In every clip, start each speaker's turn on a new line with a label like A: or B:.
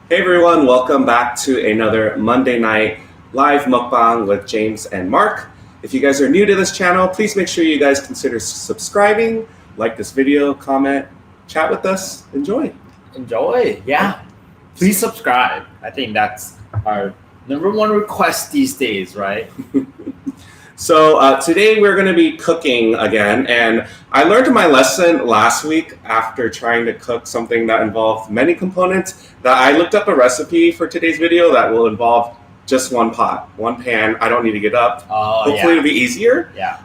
A: Hey everyone, welcome back to another Monday night live mukbang with James and Mark. If you guys are new to this channel, please make sure you guys consider subscribing, like this video, comment, chat with us, enjoy.
B: Yeah. Please subscribe. I think that's our number one request these days, right?
A: So today we're going to be cooking again, and I learned my lesson last week after trying to cook something that involved many components that I looked up a recipe for today's video that will involve just one pot, one pan. I don't need to get up. Hopefully it'll be easier.
B: Yeah.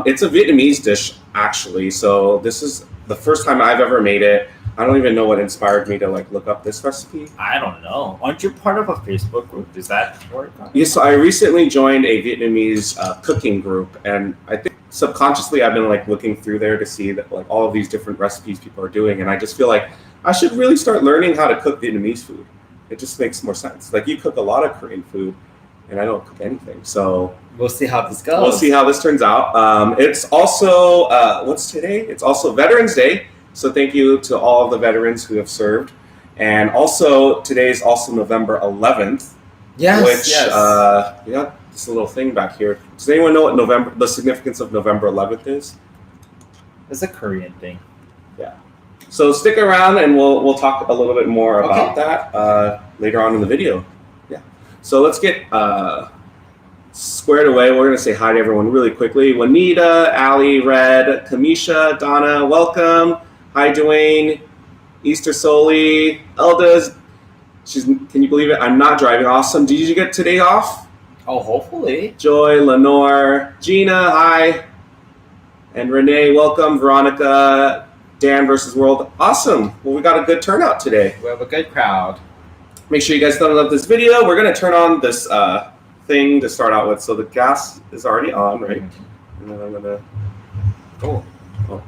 A: It's a Vietnamese dish actually, so this is the first time I've ever made it. I don't even know what inspired me to look up this recipe.
B: I don't know. Aren't you part of a Facebook group? Does that work?
A: Yes, so I recently joined a Vietnamese cooking group, and I think subconsciously I've been looking through there to see that all of these different recipes people are doing, and I just feel like I should really start learning how to cook Vietnamese food. It just makes more sense. You cook a lot of Korean food, and I don't cook anything, so
B: we'll see how this goes.
A: We'll see how this turns out. It's also what's today? It's also Veterans Day. So thank you to all of the veterans who have served. And also, today is also November 11th.
B: Yes,
A: which, yeah, this little thing back here. Does anyone know what the significance of November 11th is?
B: It's a Korean thing.
A: Yeah. So stick around and we'll talk a little bit more about that later on in the video. Yeah. So let's get squared away. We're going to say hi to everyone really quickly. Juanita, Ali, Red, Kamisha, Donna, welcome. Hi, Dwayne, Easter Soli, Elda's. Can you believe it? I'm not driving. Awesome. Did you get today off?
B: Oh, hopefully.
A: Joy, Lenore, Gina, hi. And Renee, welcome. Veronica, Dan versus World. Awesome. Well, we got a good turnout today.
B: We have a good crowd.
A: Make sure you guys thumbs up this video. We're going to turn on this thing to start out with. So the gas is already on, right? And then I'm going to...
B: Oh,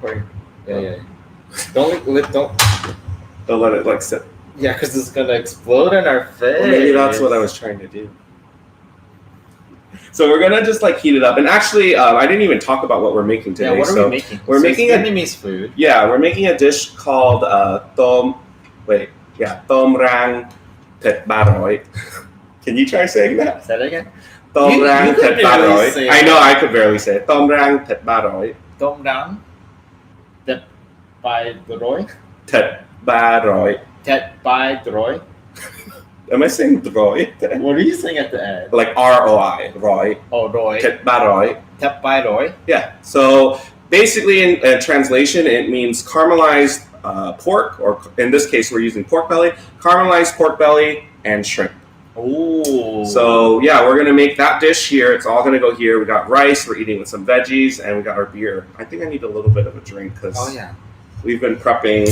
B: wait. Yeah. Don't let
A: it sit.
B: Yeah, because it's gonna explode in our face.
A: Well, maybe that's what I was trying to do. So we're gonna just heat it up. And actually, I didn't even talk about what we're making today.
B: Yeah, what are we making?
A: We're making
B: Vietnamese food.
A: Yeah, we're making a dish called Tom Rang Thit Baroy. Can you try saying that?
B: Say that again.
A: Tom Rang Thit Baroy. I know I could barely say it. Tom Rang Thit Baroy.
B: Tom Rang Thit Baroy.
A: Thit Baroy.
B: Thit Baroy.
A: Am I saying Roy?
B: What are you saying at the end?
A: R-O-I, Roy.
B: Oh, Roy.
A: Thit Baroy.
B: Thit Baroy.
A: Yeah. So basically, in translation, it means caramelized pork, or in this case, we're using pork belly, caramelized pork belly, and shrimp.
B: Oh.
A: So yeah, we're gonna make that dish here. It's all gonna go here. We got rice. We're eating with some veggies, and we got our beer. I think I need a little bit of a drink because we've been prepping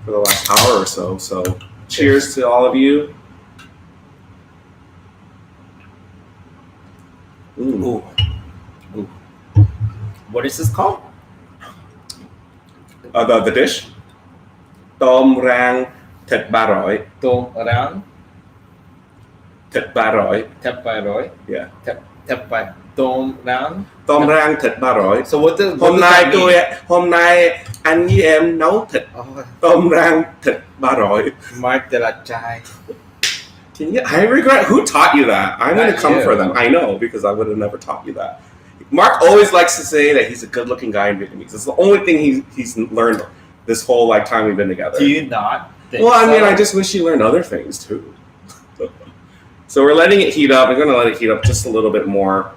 A: for the last hour or so. So cheers to all of you. Ooh.
B: What is this called?
A: The dish. Tom Rang Thit Baroy.
B: Tom Rang
A: Thit Baroy.
B: Thit Baroy.
A: Yeah.
B: Tom Rang.
A: Tom Rang Thit Baroy.
B: So what does
A: Hôm nay
B: that mean?
A: Hôm nay anh với em nấu thịt Tom Rang Thit Baroy.
B: Mark de la Chai.
A: I regret. Who taught you that? I'm going to come for them. I know, because I would have never taught you that. Mark always likes to say that he's a good-looking guy in Vietnamese. It's the only thing he's learned this whole time we've been together.
B: Do you not think
A: Well, I mean, I just wish you learned other things, too. So we're letting it heat up. We're going to let it heat up just a little bit more.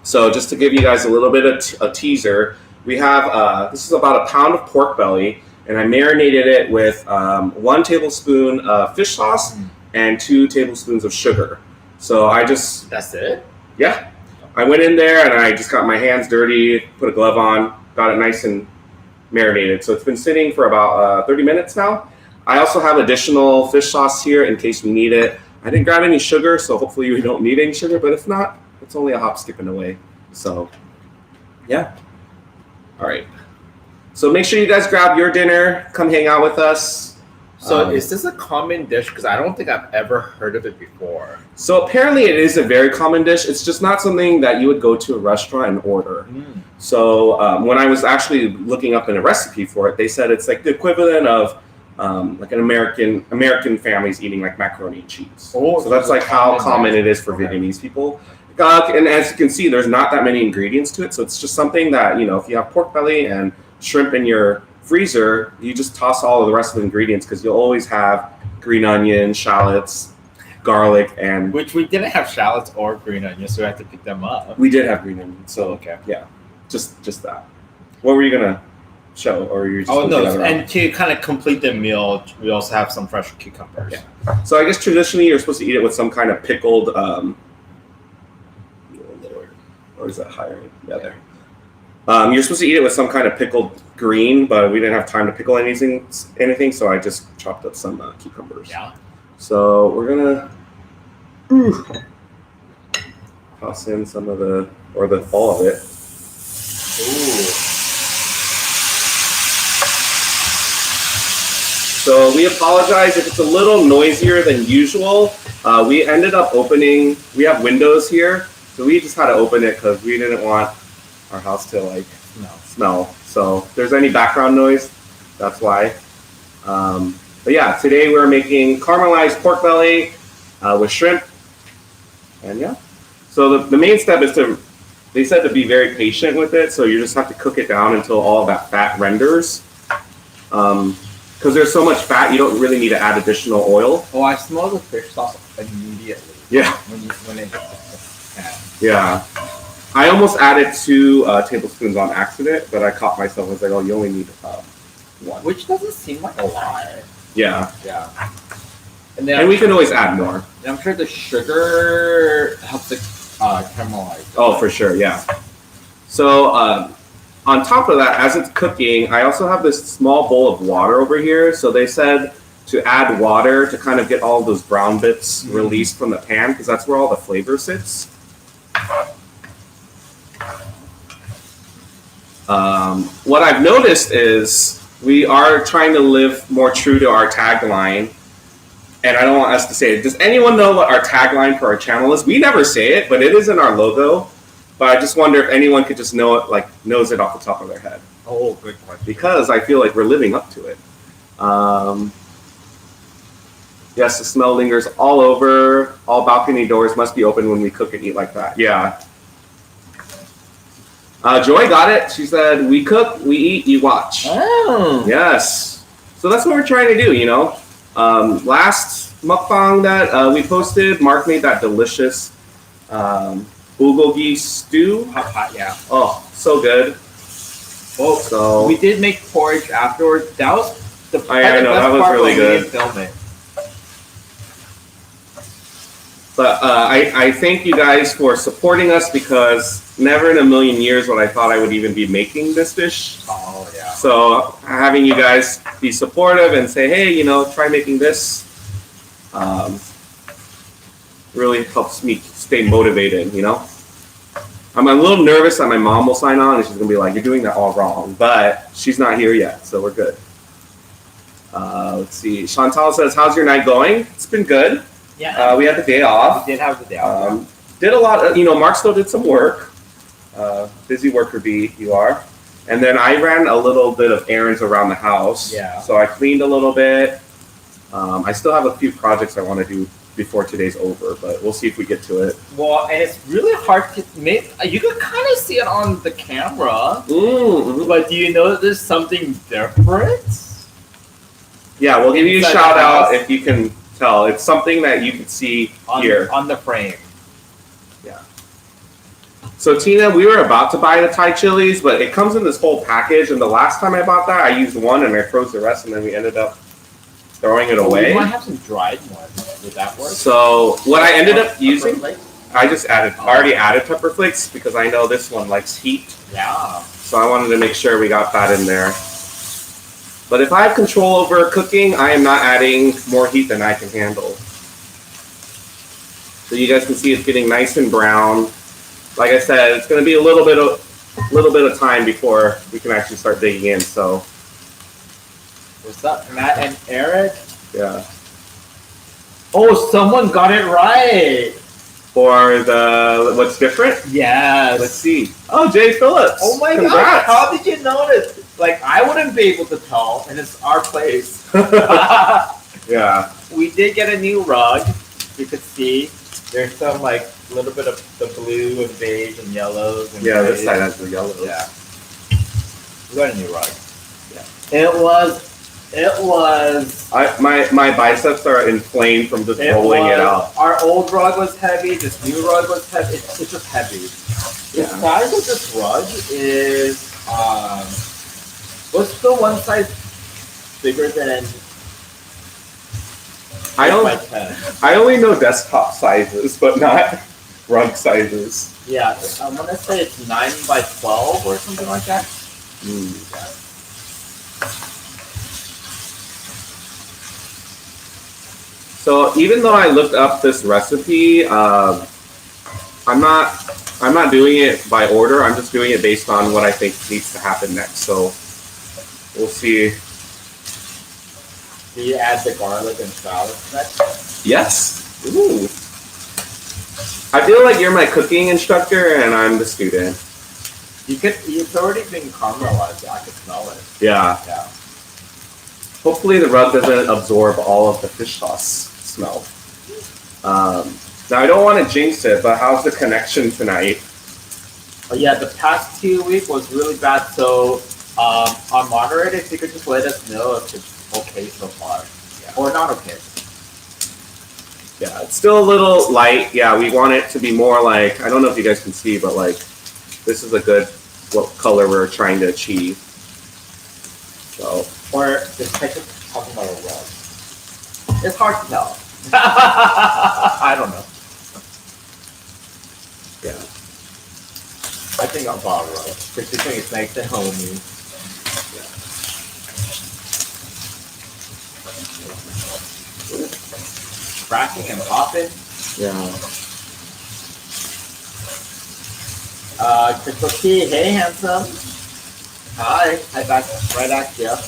A: So just to give you guys a little bit of a teaser, we have, this is about a pound of pork belly, and I marinated it with 1 tablespoon of fish sauce and 2 tablespoons of sugar. So
B: That's it?
A: Yeah. I went in there and I just got my hands dirty, put a glove on, got it nice and marinated. So it's been sitting for about 30 minutes now. I also have additional fish sauce here in case we need it. I didn't grab any sugar, so hopefully we don't need any sugar, but if not, it's only a hop, skipping away. So, yeah. All right. So make sure you guys grab your dinner. Come hang out with us.
B: So is this a common dish? Because I don't think I've ever heard of it before.
A: So apparently it is a very common dish. It's just not something that you would go to a restaurant and order. So when I was actually looking up in a recipe for it, they said it's like the equivalent of like an American families eating like macaroni and cheese.
B: Oh,
A: so that's like how common it is for Vietnamese people. And as you can see, there's not that many ingredients to it, so it's just something that, if you have pork belly and shrimp in your freezer, you just toss all of the rest of the ingredients because you'll always have green onion, shallots, garlic, and
B: which we didn't have shallots or green onions, so we had to pick them up.
A: We did have green onions, so
B: okay,
A: yeah, just that. What were you gonna show, or you're just?
B: Oh no! And to kind of complete the meal, we also have some fresh cucumbers.
A: Yeah. So I guess traditionally you're supposed to eat it with some kind of pickled. Or is that higher? Yeah, there. You're supposed to eat it with some kind of pickled green, but we didn't have time to pickle anything, so I just chopped up some cucumbers.
B: Yeah.
A: So we're gonna toss in some of all of it.
B: Ooh.
A: So we apologize if it's a little noisier than usual. We ended up opening. We have windows here, so we just had to open it because we didn't want our house to smell. So if there's any background noise, that's why. But yeah, today we're making caramelized pork belly with shrimp, and yeah. So the main step is they said to be very patient with it. So you just have to cook it down until all of that fat renders. Because there's so much fat, you don't really need to add additional oil.
B: Oh, I smell the fish sauce immediately.
A: Yeah.
B: When it hits the pan.
A: Yeah. I almost added 2 tablespoons on accident, but I caught myself. I was like, oh, you only need 1.
B: Which doesn't seem like a lot.
A: Yeah.
B: Yeah.
A: And we can always add more.
B: And I'm sure the sugar helps it caramelize.
A: Oh, for sure, yeah. So on top of that, as it's cooking, I also have this small bowl of water over here. So they said to add water to kind of get all those brown bits released from the pan, because that's where all the flavor sits. What I've noticed is we are trying to live more true to our tagline, and I don't want us to say it. Does anyone know what our tagline for our channel is? We never say it, but it is in our logo. But I just wonder if anyone could just know it, knows it off the top of their head.
B: Oh, good question.
A: Because I feel like we're living up to it. Yes, the smell lingers all over. All balcony doors must be open when we cook and eat like that. Yeah. Joy got it. She said, we cook, we eat, you watch.
B: Oh.
A: Yes. So that's what we're trying to do, Last mukbang that we posted, Mark made that delicious bulgogi stew.
B: Hot, yeah.
A: Oh, so good.
B: Oh,
A: so
B: we did make porridge afterwards. That was the best
A: that was
B: part,
A: really good.
B: We didn't film it.
A: But I thank you guys for supporting us, because never in a million years would I thought I would even be making this dish.
B: Oh, yeah.
A: So having you guys be supportive and say, hey, try making this, really helps me stay motivated, I'm a little nervous that my mom will sign on and she's going to be like, you're doing that all wrong. But she's not here yet, so we're good. Let's see. Chantal says, how's your night going? It's been good.
B: Yeah.
A: We had the day off.
B: We did have the day off.
A: Did a lot of, Mark still did some work. Busy worker bee, you are. And then I ran a little bit of errands around the house.
B: Yeah.
A: So I cleaned a little bit. I still have a few projects I want to do before today's over, but we'll see if we get to it.
B: Well, and it's really hard to make. You can kind of see it on the camera.
A: Mm-hmm.
B: But do you know that there's something different?
A: Yeah, we'll give you a shout out if you can tell. It's something that you can see here.
B: On the frame.
A: Yeah. So Tina, we were about to buy the Thai chilies, but it comes in this whole package, and the last time I bought that, I used one and I froze the rest, and then we ended up throwing it away.
B: We might have some dried ones. Would that work?
A: So what I ended up using, I just already added pepper flakes because I know this one likes heat.
B: Yeah.
A: So I wanted to make sure we got that in there. But if I have control over cooking, I am not adding more heat than I can handle. So you guys can see it's getting nice and brown. Like I said, it's going to be a little bit of time before we can actually start digging in. So.
B: What's up, Matt and Eric?
A: Yeah.
B: Oh, someone got it right.
A: For the what's different?
B: Yes.
A: Let's see. Oh, Jay Phillips.
B: Oh my
A: Congrats.
B: gosh, how did you notice? Like, I wouldn't be able to tell, and it's our place.
A: Yeah.
B: We did get a new rug. You could see there's some like a little bit of the blue and beige and yellows. And
A: Yeah, this
B: grays.
A: side has the yellows.
B: Yeah. We got a new rug. Yeah. It was.
A: My biceps are inflamed from just rolling it out.
B: Our old rug was heavy. This new rug was heavy. It's just heavy. The size of this rug is what's the one size bigger than?
A: I only know desktop sizes, but not rug sizes.
B: Yeah, I'm gonna say it's 9 by 12 or something like that. Yeah.
A: So even though I looked up this recipe, I'm not doing it by order. I'm just doing it based on what I think needs to happen next. So we'll see.
B: Do you add the garlic and shallot next?
A: Yes. Ooh. I feel like you're my cooking instructor and I'm the student.
B: It's already been caramelized. I can smell it.
A: Yeah.
B: Yeah.
A: Hopefully the rug doesn't absorb all of the fish sauce smell. Now I don't want to jinx it, but how's the connection tonight?
B: Oh yeah, the past 2 weeks was really bad. So our moderator, if you could just let us know if it's okay so far, or not okay.
A: Yeah, it's still a little light. Yeah, we want it to be more like, I don't know if you guys can see, but like this is a good what color we're trying to achieve. So,
B: or just talking about a rug. It's hard to tell. I don't know.
A: Yeah.
B: I think I'll buy a rug. Particularly it's nice and homey. Cracking and popping.
A: Yeah.
B: Crystal Key, hey handsome. Hi right back here.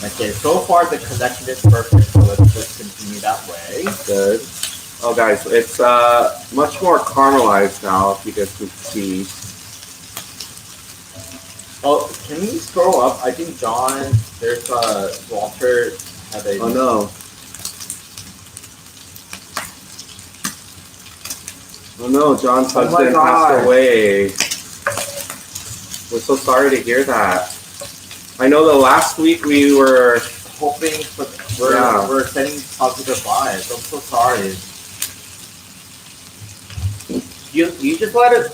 B: Okay, so far the connection is perfect, so let's just continue that way.
A: Good. Oh guys, it's much more caramelized now, if you guys can see.
B: Oh, can we scroll up? I think John, there's Walter had a...
A: Oh no. Oh no, John's husband passed away. We're so sorry to hear that. I know the last week we were
B: hoping for, we're sending positive vibes. I'm so sorry. You just let us,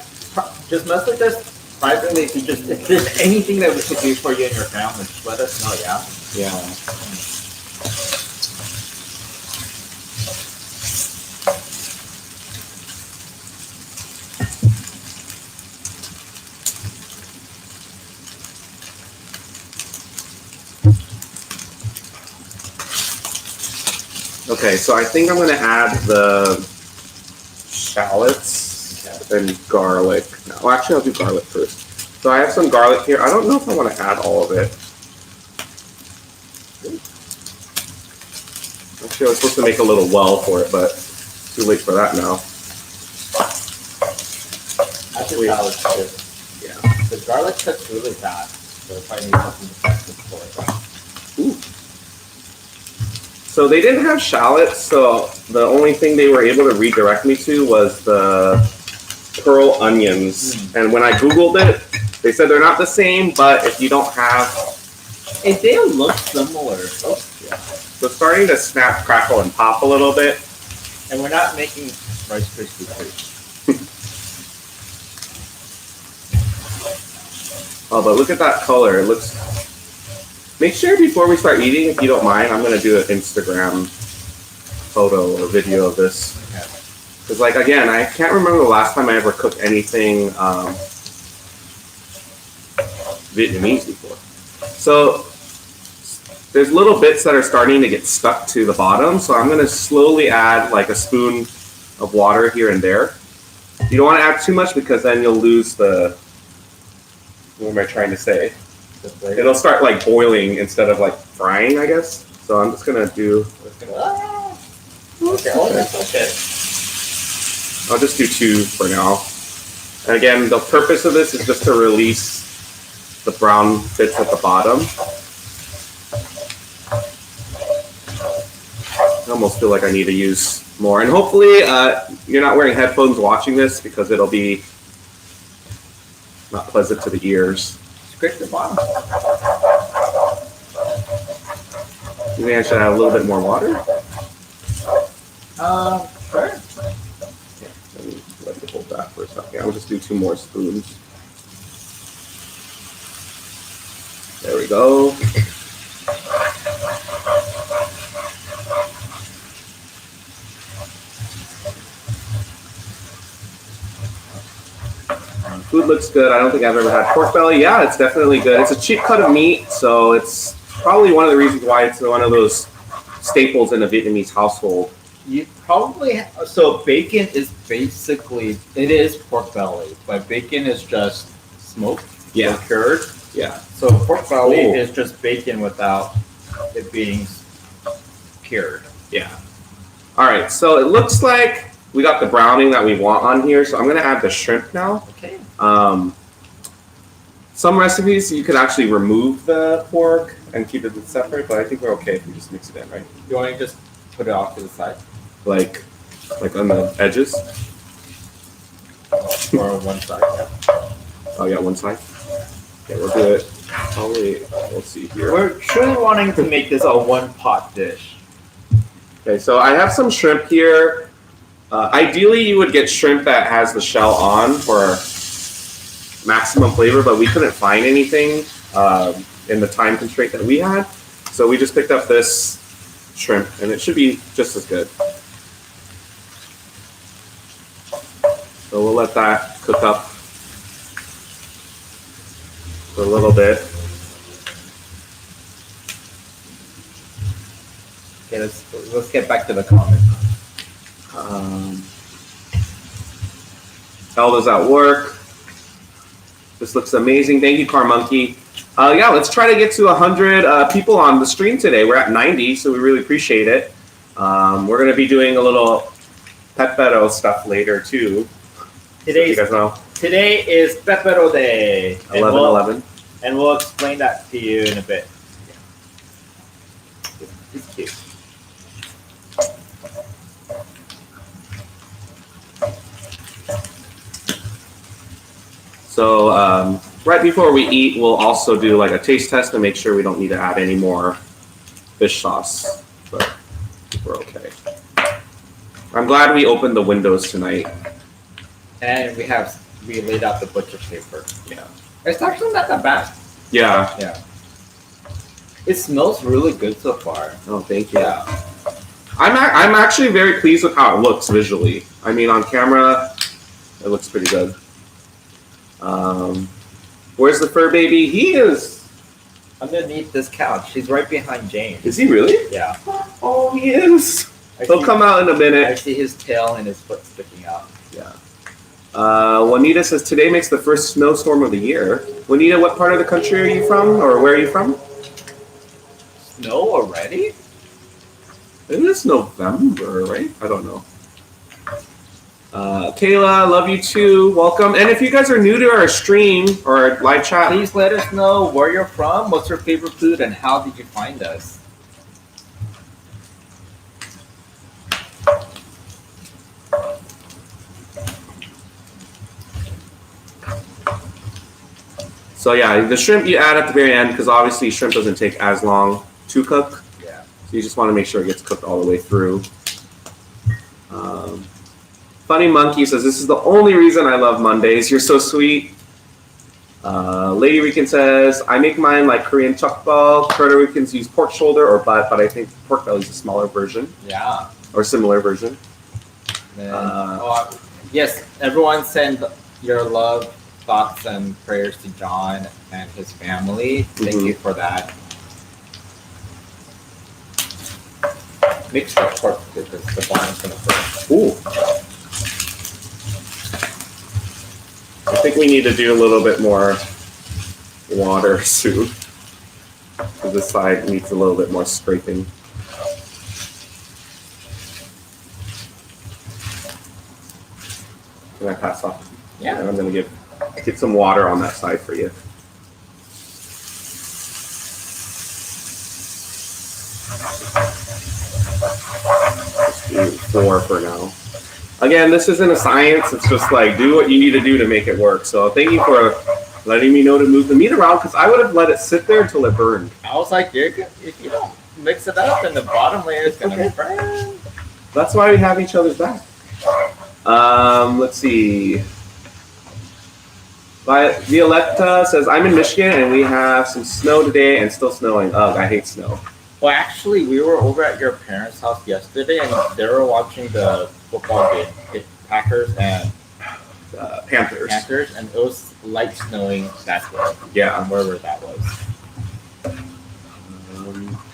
B: just message us privately if there's anything that we could do for you and your family. Just let us know, yeah?
A: Yeah. Okay, so I think I'm going to add the shallots and garlic. Well, actually, I'll do garlic first. So I have some garlic here. I don't know if I want to add all of it. Actually, I was supposed to make a little well for it, but too late for that now.
B: I think garlic's good.
A: Yeah.
B: The garlic cooks really fast, so if I need something effective for it.
A: Ooh. So they didn't have shallots, so the only thing they were able to redirect me to was the pearl onions. And when I Googled it, they said they're not the same, but if you don't have...
B: They look similar. Oh, yeah.
A: So it's starting to snap, crackle, and pop a little bit.
B: And we're not making Rice Krispie treats.
A: Oh, but look at that color. It looks... Make sure before we start eating, if you don't mind, I'm going to do an Instagram photo or video of this. Because, like, again, I can't remember the last time I ever cooked anything Vietnamese before. So there's little bits that are starting to get stuck to the bottom, so I'm going to slowly add, like, a spoon of water here and there. You don't want to add too much because then you'll lose the... What am I trying to say? It'll start like boiling instead of like frying, I guess. So I'm just gonna do.
B: Okay, that's okay.
A: I'll just do 2 for now. And again, the purpose of this is just to release the brown bits at the bottom. almost feel like I need to use more. And hopefully you're not wearing headphones watching this because it'll be not pleasant to the ears.
B: Scrape the bottom.
A: You think I should add a little bit more water?
B: Sure.
A: Yeah, let me let it hold that for a second. I'll just do 2 more spoons. There we go. Food looks good. I don't think I've ever had pork belly. Yeah, it's definitely good. It's a cheap cut of meat, so it's probably one of the reasons why it's one of those staples in a Vietnamese household.
B: You probably so bacon is basically it is pork belly, but bacon is just smoked,
A: Yeah.
B: or cured.
A: Yeah.
B: So pork belly
A: Oh.
B: is just bacon without it being cured.
A: Yeah. All right, so it looks like we got the browning that we want on here, so I'm going to add the shrimp now.
B: Okay.
A: Some recipes you can actually remove the pork and keep it separate, but I think we're okay if we just mix it in, right?
B: You want to just put it off to the side,
A: Like on the edges.
B: or one side? Yeah.
A: Oh yeah, one side. Yeah, we'll do it. Probably. We'll see here.
B: We're truly wanting to make this a one-pot dish.
A: Okay, so I have some shrimp here. Ideally, you would get shrimp that has the shell on for maximum flavor, but we couldn't find anything in the time constraint that we had. So we just picked up this shrimp, and it should be just as good. So we'll let that cook up for a little bit.
B: Okay, let's get back to the comments.
A: Elda's at work. This looks amazing. Thank you, Car Monkey. Yeah, let's try to get to 100 people on the stream today. We're at 90, so we really appreciate it. We're going to be doing a little Pepero stuff later, too. So you guys know.
B: Today is Pepero Day.
A: 11/11.
B: And we'll explain that to you in a bit. It's cute.
A: So right before we eat, we'll also do like a taste test to make sure we don't need to add any more fish sauce. But I think we're okay. I'm glad we opened the windows tonight.
B: And we laid out the butcher paper.
A: Yeah.
B: It's actually not that bad.
A: Yeah.
B: Yeah. It smells really good so far.
A: Oh, thank you.
B: Yeah.
A: I'm actually very pleased with how it looks visually. I mean, on camera, it looks pretty good. Where's the fur baby? He is
B: Underneath this couch. He's right behind James.
A: Is he really?
B: Yeah.
A: Oh, he is. He'll come out in a
B: I
A: minute.
B: see his tail and his foot sticking out.
A: Yeah. Juanita says today makes the first snowstorm of the year. Juanita, what part of the country are you from, or where are you from?
B: Snow already?
A: It is November, right? I don't know. Kayla, love you too. Welcome. And if you guys are new to our stream or our live chat,
B: Please let us know where you're from, what's your favorite food, and how did you find us?
A: so yeah, the shrimp you add at the very end because obviously shrimp doesn't take as long to cook.
B: Yeah.
A: So you just want to make sure it gets cooked all the way through. Funny Monkey says, this is the only reason I love Mondays. You're so sweet. Lady Rican says, I make mine like Korean chukbal. Puerto Ricans use pork shoulder or butt, but I think pork belly is a smaller version.
B: Yeah.
A: Or similar version.
B: Yes, everyone send your love, thoughts, and prayers to John and his family. Thank you for that. Mix the pork because the bottom's going to burn.
A: Ooh. I think we need to do a little bit more water soon. Because this side needs a little bit more scraping. Can I pass off?
B: Yeah.
A: I'm gonna get some water on that side for you. 4 for now. Again, this isn't a science. It's just like do what you need to do to make it work. So thank you for letting me know to move the meat around because I would have let it sit there until it burned.
B: I was like, if you don't mix it up, then the bottom layer is gonna burn.
A: That's why we have each other's back. Let's see. Violetta says, I'm in Michigan and we have some snow today and still snowing. Ugh, I hate snow.
B: Well, actually, we were over at your parents' house yesterday and they were watching the football game, Packers and
A: Panthers.
B: And it was light snowing that day.
A: Yeah.
B: Wherever that was.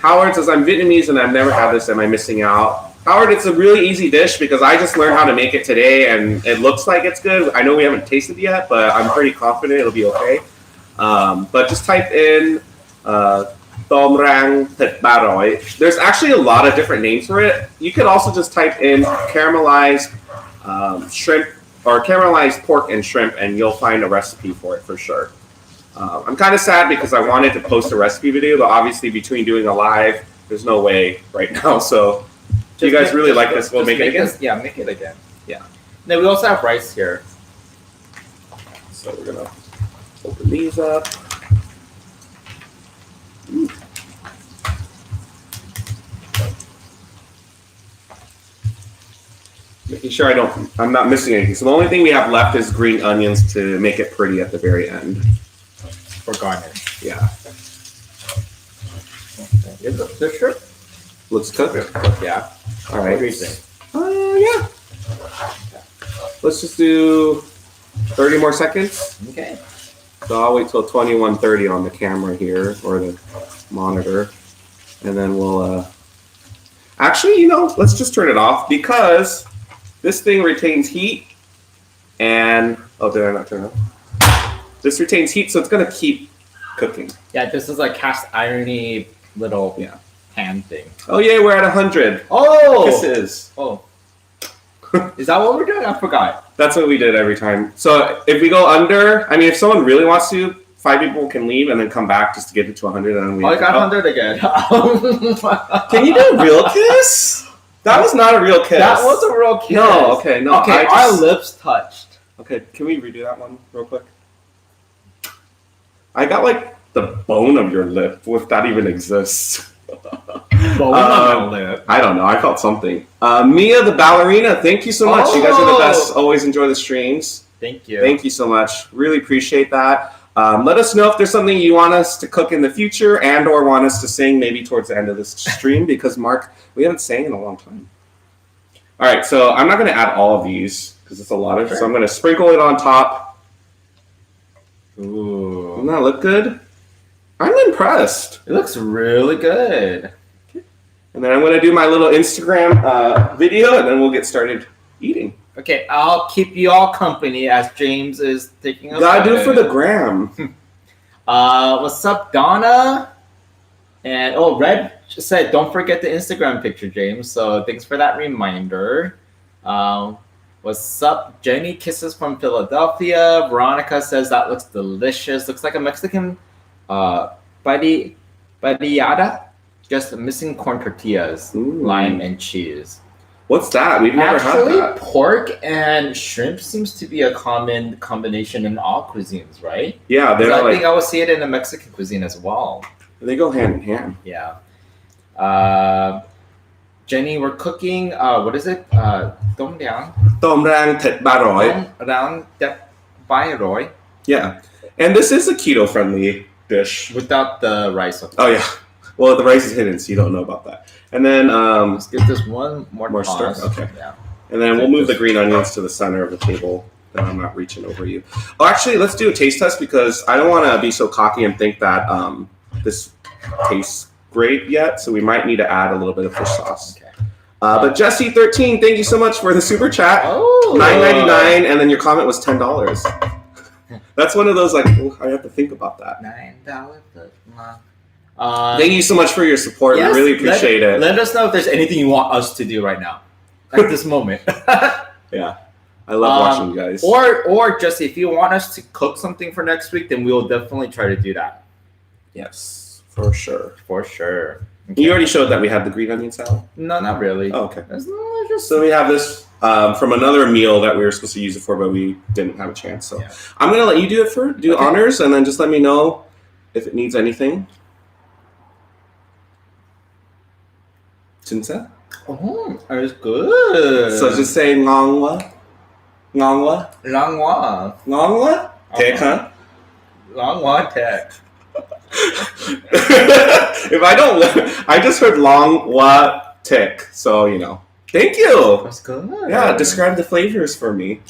A: Howard says, I'm Vietnamese and I've never had this. Am I missing out? Howard, it's a really easy dish because I just learned how to make it today and it looks like it's good. I know we haven't tasted it yet, but I'm pretty confident it'll be okay. But just type in Tom Rang Thit Baroy. There's actually a lot of different names for it. You could also just type in caramelized shrimp or caramelized pork and shrimp and you'll find a recipe for it for sure. I'm kind of sad because I wanted to post a recipe video, but obviously between doing a live, there's no way right now. So if you guys really like this, we'll make it again.
B: Yeah, make it again.
A: Yeah.
B: Then we also have rice here.
A: So we're going to open these up. Ooh. Making sure I'm not missing anything. So the only thing we have left is green onions to make it pretty at the very end.
B: For garnish.
A: Yeah.
B: The shrimp
A: Looks cooked.
B: Yeah.
A: All right.
B: What do you think?
A: Yeah. Let's just do 30 more seconds.
B: Okay.
A: So I'll wait till 21:30 on the camera here or the monitor, and then we'll. Actually, let's just turn it off because this thing retains heat. And did I not turn it off? This retains heat, so it's gonna keep cooking.
B: Yeah, this is like cast irony little pan thing.
A: Oh yeah, we're at 100.
B: Oh,
A: Kisses.
B: Oh, is that what we're doing? I forgot.
A: That's what we did every time. So if we go under, if someone really wants to, 5 people can leave and then come back just to get it to 100. And then we
B: I got 100 again.
A: Can you do a real kiss? That was not a real kiss.
B: That was a real kiss.
A: No, okay, no.
B: Okay, our lips touched.
A: Okay, can we redo that one real quick? I got like the bone of your lip, if that even exists.
B: Bone of your lip?
A: I don't know. I felt something. Mia the ballerina, thank you so much. You guys are the best. Always enjoy the streams.
B: Thank you.
A: Thank you so much. Really appreciate that. Let us know if there's something you want us to cook in the future and or want us to sing maybe towards the end of this stream because, Mark, we haven't sang in a long time. All right, so I'm not going to add all of these because it's a lot of, so I'm going to sprinkle it on top.
B: Ooh.
A: Doesn't that look good? I'm impressed.
B: It looks really good.
A: And then I'm going to do my little Instagram video and then we'll get started eating.
B: Okay, I'll keep you all company as James is taking us.
A: Gotta do it for the gram.
B: What's up, Donna? And Red just said, don't forget the Instagram picture, James. So thanks for that reminder. What's up, Jenny? Kisses from Philadelphia. Veronica says that looks delicious. Looks like a Mexican barillada, just missing corn tortillas, lime and cheese.
A: What's that? We've never had that.
B: Pork and shrimp seems to be a common combination in all cuisines, right?
A: Yeah,
B: I think I would see it in the Mexican cuisine as well.
A: They go hand in hand.
B: Yeah. Jenny, we're cooking. What is it? Tom
A: Rang Thit Baroy. Yeah, and this is a keto-friendly dish
B: without the rice.
A: Oh yeah. Well, the rice is hidden, so you don't know about that. And then
B: let's give this one more
A: stir. Okay. Yeah. And then we'll move the green onions to the center of the table. Then I'm not reaching over you. Oh, actually, let's do a taste test because I don't want to be so cocky and think that this tastes great yet. So we might need to add a little bit of fish sauce. Okay. But Jesse13, thank you so much for the super chat.
B: Oh.
A: $9.99, and then your comment was $10. That's one of those I have to think about that.
B: $9.
A: Thank you so much for your support.
B: Yes,
A: we really appreciate it.
B: Let us know if there's anything you want us to do right now at this moment.
A: Yeah, I love watching you guys.
B: Or just if you want us to cook something for next week, then we will definitely try to do that.
A: Yes, for sure.
B: For sure.
A: You already showed that we had the green onion salad.
B: No, not really.
A: Oh, okay.
B: It's just
A: So we have this from another meal that we were supposed to use it for, but we didn't have a chance. So I'm gonna let you do it do honors, and then just let me know if it needs anything. 진짜?
B: Oh, it's good.
A: So just say ngongwa, ngongwa,
B: Langwa.
A: ngongwa. Take, huh?
B: Langwa tech.
A: If I don't, I just heard long wa tick. So thank you.
B: That's good.
A: Yeah, describe the flavors for me.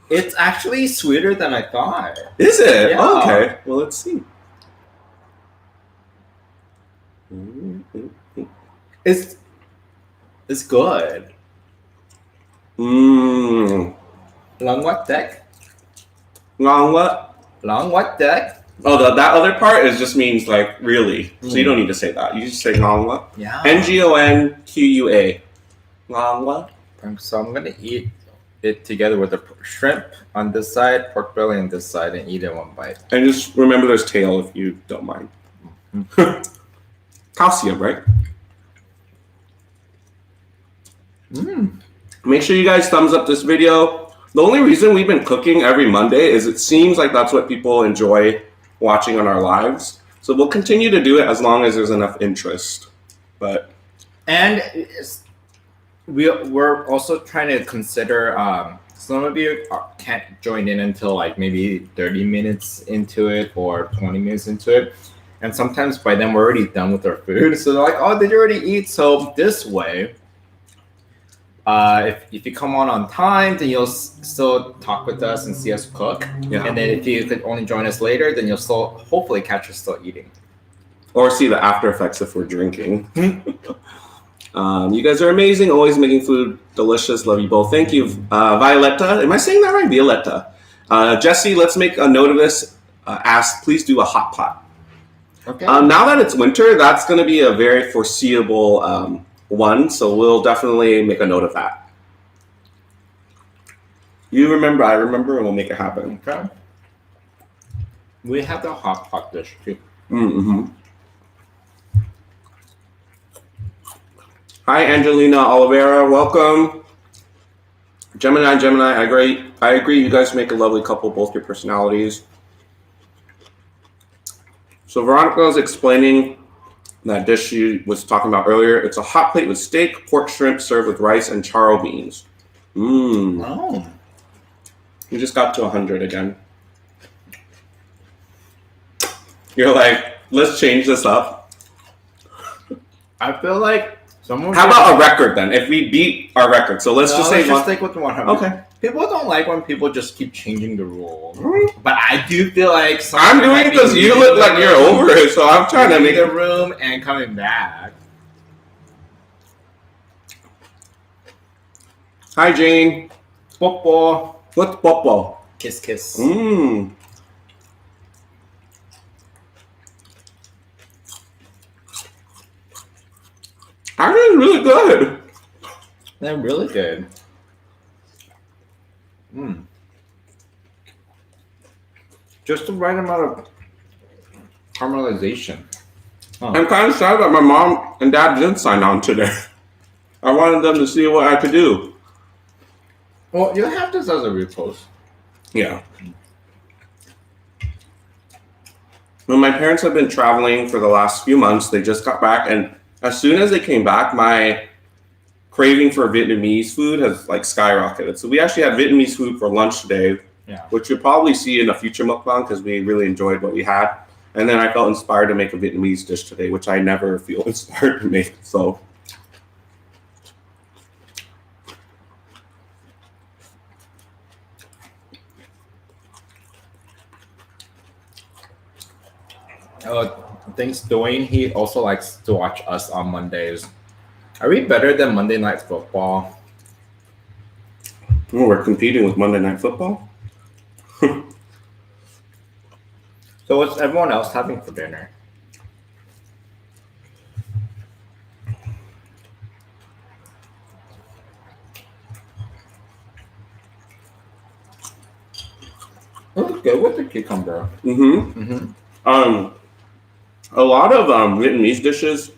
B: It's actually sweeter than I thought.
A: Is it?
B: Yeah.
A: Oh, okay. Well, let's see.
B: It's good. Langwa tech.
A: Ngongwa.
B: Langwa tech.
A: Oh, that other part just means like really. So you don't need to say that. You just say ngongwa.
B: Yeah.
A: NGONQUA. Ngongwa.
B: So I'm gonna eat it together with the shrimp on this side, pork belly on this side, and eat it in one bite.
A: And just remember there's tail if you don't mind. Calcium, right? Make sure you guys thumbs up this video. The only reason we've been cooking every Monday is it seems like that's what people enjoy watching on our lives. So we'll continue to do it as long as there's enough interest.
B: And we're also trying to consider some of you can't join in until like maybe 30 minutes into it or 20 minutes into it. And sometimes by then we're already done with our food. So they're like, oh, did you already eat? So this way, if you come on time, then you'll still talk with us and see us cook.
A: Yeah.
B: And then if you could only join us later, then you'll still hopefully catch us still eating.
A: Or see the after effects if we're drinking. You guys are amazing. Always making food delicious. Love you both. Thank you. Violetta. Am I saying that right? Violetta. Jesse, let's make a note of this. Ask, please do a hot pot.
B: Okay.
A: Now that it's winter, that's going to be a very foreseeable one. So we'll definitely make a note of that. You remember, I remember, and we'll make it happen.
B: Okay. We have the hot pot dish too.
A: Mm-hmm. Hi, Angelina Oliveira. Welcome. Gemini, I agree. You guys make a lovely couple, both your personalities. So Veronica was explaining that dish she was talking about earlier. It's a hot plate with steak, pork, shrimp served with rice and charro beans.
B: Oh.
A: You just got to 100 again. You're like, let's change this up.
B: I feel like someone.
A: How about a record then? If we beat our record, so let's just say
B: let's stick with 100.
A: Okay.
B: People don't like when people just keep changing the rules, but I do feel like
A: I'm doing it because you look like you're over it, so I'm trying to make
B: the room and coming back.
A: Hi, Jane.
B: Popo.
A: What's popo?
B: Kiss, kiss.
A: Actually, it's really good.
B: They're really good. Just the right amount of caramelization.
A: I'm kind of sad that my mom and dad didn't sign on today. I wanted them to see what I could do.
B: Well, you have this as a repost.
A: Yeah. When my parents have been traveling for the last few months, they just got back, and as soon as they came back, my craving for Vietnamese food has like skyrocketed. So we actually had Vietnamese food for lunch today, which you'll probably see in a future mukbang because we really enjoyed what we had. And then I felt inspired to make a Vietnamese dish today, which I never feel inspired to make. So.
B: Thanks, Dwayne. He also likes to watch us on Mondays. Are we better than Monday Night Football?
A: Oh, we're competing with Monday Night Football?
B: So what's everyone else having for dinner? It's good with the cucumber.
A: A lot of Vietnamese dishes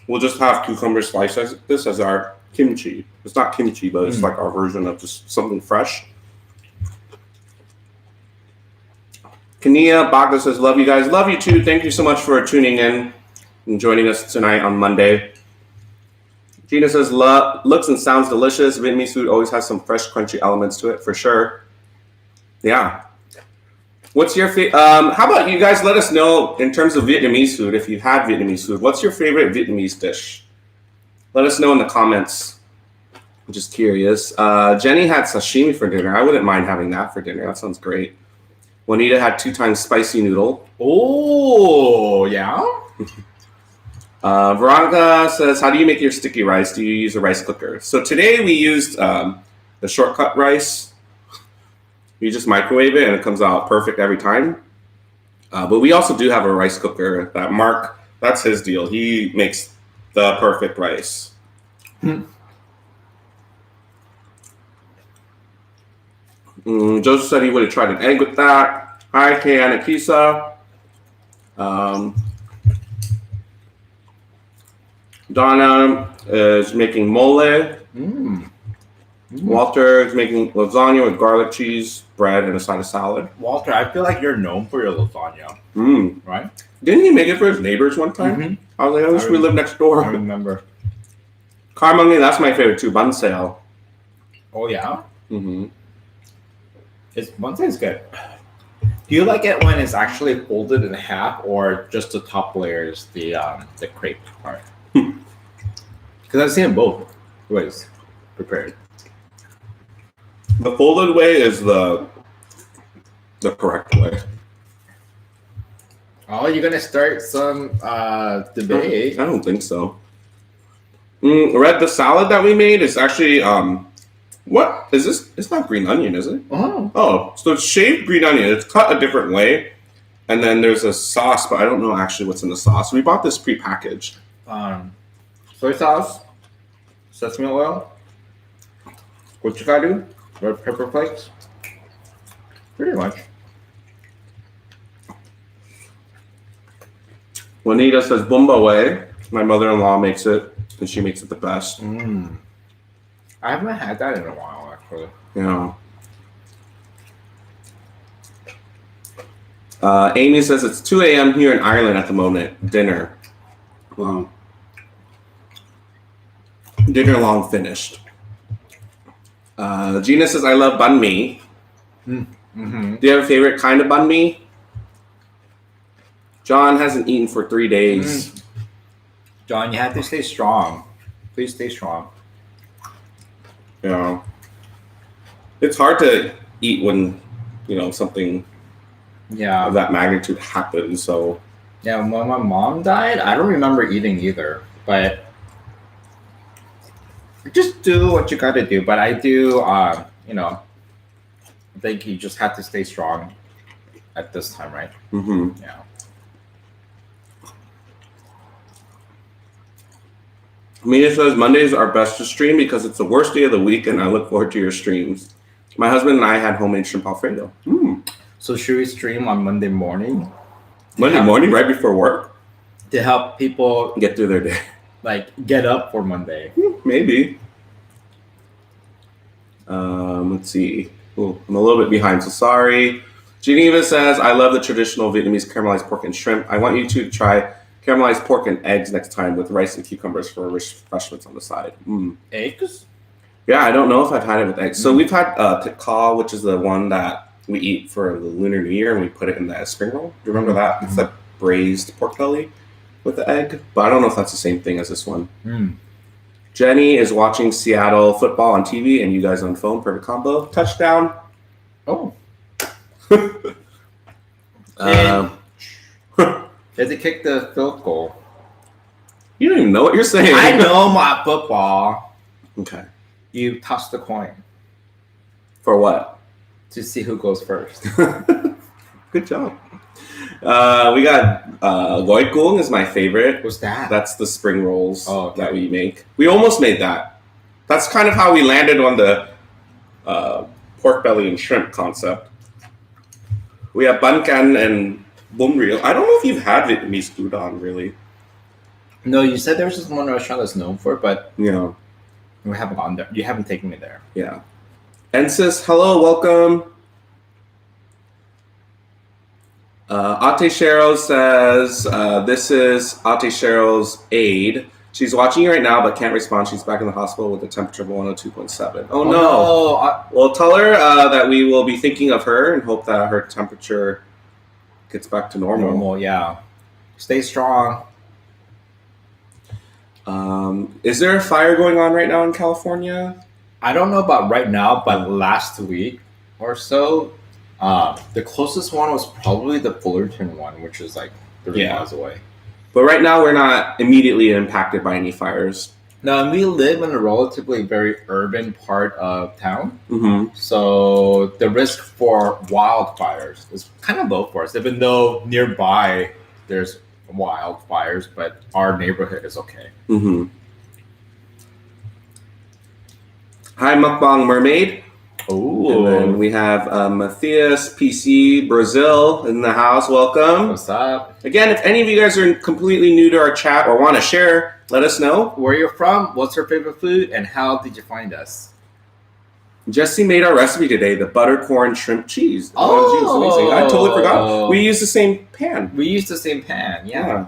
A: we'll just have cucumber slices. This as our kimchi. It's not kimchi, but it's like our version of just something fresh. Kania Bagda says, love you guys. Love you too. Thank you so much for tuning in and joining us tonight on Monday. Gina says, looks and sounds delicious. Vietnamese food always has some fresh, crunchy elements to it, for sure. Yeah. What's your how about you guys let us know in terms of Vietnamese food, if you've had Vietnamese food, what's your favorite Vietnamese dish? Let us know in the comments. I'm just curious. Jenny had sashimi for dinner. I wouldn't mind having that for dinner. That sounds great. Juanita had 2 times spicy noodle.
B: Oh, yeah?
A: Veronica says, how do you make your sticky rice? Do you use a rice cooker? So today we used the shortcut rice. You just microwave it and it comes out perfect every time. But we also do have a rice cooker that Mark, that's his deal. He makes the perfect rice. Joseph said he would have tried an egg with that. Hi, Kayana Kisa. Donna is making mole. Walter is making lasagna with garlic cheese, bread, and a side of salad.
B: Walter, I feel like you're known for your lasagna. Right?
A: Didn't he make it for his neighbors one time? I was like, I wish we lived next door.
B: I remember.
A: Carmongi, that's my favorite too. Bun sale.
B: Oh, yeah? Bun is good. Do you like it when it's actually folded in half or just the top layer is the crepe part? Because I've seen both ways prepared.
A: The folded way is the correct way.
B: Oh, you're gonna start some debate?
A: I don't think so. Red, the salad that we made is actually what is this? It's not green onion, is it? Oh, so it's shaved green onion. It's cut a different way, and then there's a sauce, but I don't know actually what's in the sauce. We bought this pre-packaged.
B: Soy sauce, sesame oil, gochugaru, red pepper flakes. Pretty much.
A: Juanita says Bumba way. My mother-in-law makes it, and she makes it the best.
B: I haven't had that in a while, actually.
A: Yeah. Amy says it's 2 a.m. here in Ireland at the moment. Dinner. Dinner long finished. Gina says, I love banh mi. Do you have a favorite kind of banh mi? John hasn't eaten for 3 days.
B: John, you have to stay strong. Please stay strong.
A: Yeah. It's hard to eat when, something of that magnitude happens. So.
B: Yeah, when my mom died, I don't remember eating either. But just do what you gotta do. But I do, I think you just have to stay strong at this time, right? Yeah.
A: Mina says Mondays are best to stream because it's the worst day of the week, and I look forward to your streams. My husband and I had homemade shrimp Alfredo.
B: So should we stream on Monday morning?
A: Monday morning, right before work?
B: To help people
A: get through their day.
B: Like, get up for Monday.
A: Maybe. Let's see. Ooh, I'm a little bit behind, so sorry. Geneva says, I love the traditional Vietnamese caramelized pork and shrimp. I want you to try caramelized pork and eggs next time with rice and cucumbers for refreshments on the side.
B: Eggs?
A: Yeah, I don't know if I've had it with eggs. So we've had thit, which is the one that we eat for the Lunar New Year, and we put it in the spring roll. Do you remember that? It's like braised pork belly with the egg. But I don't know if that's the same thing as this one. Jenny is watching Seattle football on TV, and you guys on phone. Perfect combo. Touchdown.
B: Oh. Did they kick the field goal?
A: You don't even know what you're saying.
B: I know my football.
A: Okay.
B: You toss the coin.
A: For what?
B: To see who goes first.
A: Good job. We got Goy Kung is my favorite.
B: What's that?
A: That's the spring rolls that we make. We almost made that. That's kind of how we landed on the pork belly and shrimp concept. We have bun can and bum reel. I don't know if you've had Vietnamese udon, really.
B: No, you said there's just one restaurant that's known for it, but
A: You know,
B: we haven't gone there. You haven't taken me there.
A: yeah. And sis, hello, welcome. Ate Cheryl says, this is Ate Cheryl's aide. She's watching you right now, but can't respond. She's back in the hospital with a temperature of 102.7. Oh, no. Well, tell her that we will be thinking of her and hope that her temperature gets back to normal.
B: Yeah. Stay strong.
A: Is there a fire going on right now in California?
B: I don't know about right now, but last week or so, the closest one was probably the Fullerton one, which is like 30 miles away.
A: But right now, we're not immediately impacted by any fires.
B: No, and we live in a relatively very urban part of town.
A: Mm-hmm.
B: So the risk for wildfires is kind of low for us, even though nearby there's wildfires, but our neighborhood is okay.
A: Mm-hmm. Hi, Mukbang Mermaid.
B: Oh,
A: And then we have Matthias PC Brazil in the house. Welcome.
B: What's up?
A: Again, if any of you guys are completely new to our chat or want to share, let us know.
B: Where you're from, what's your favorite food, and how did you find us?
A: Jesse made our recipe today, the buttercorn shrimp cheese. Oh, amazing. I totally forgot. We use the same pan.
B: Yeah.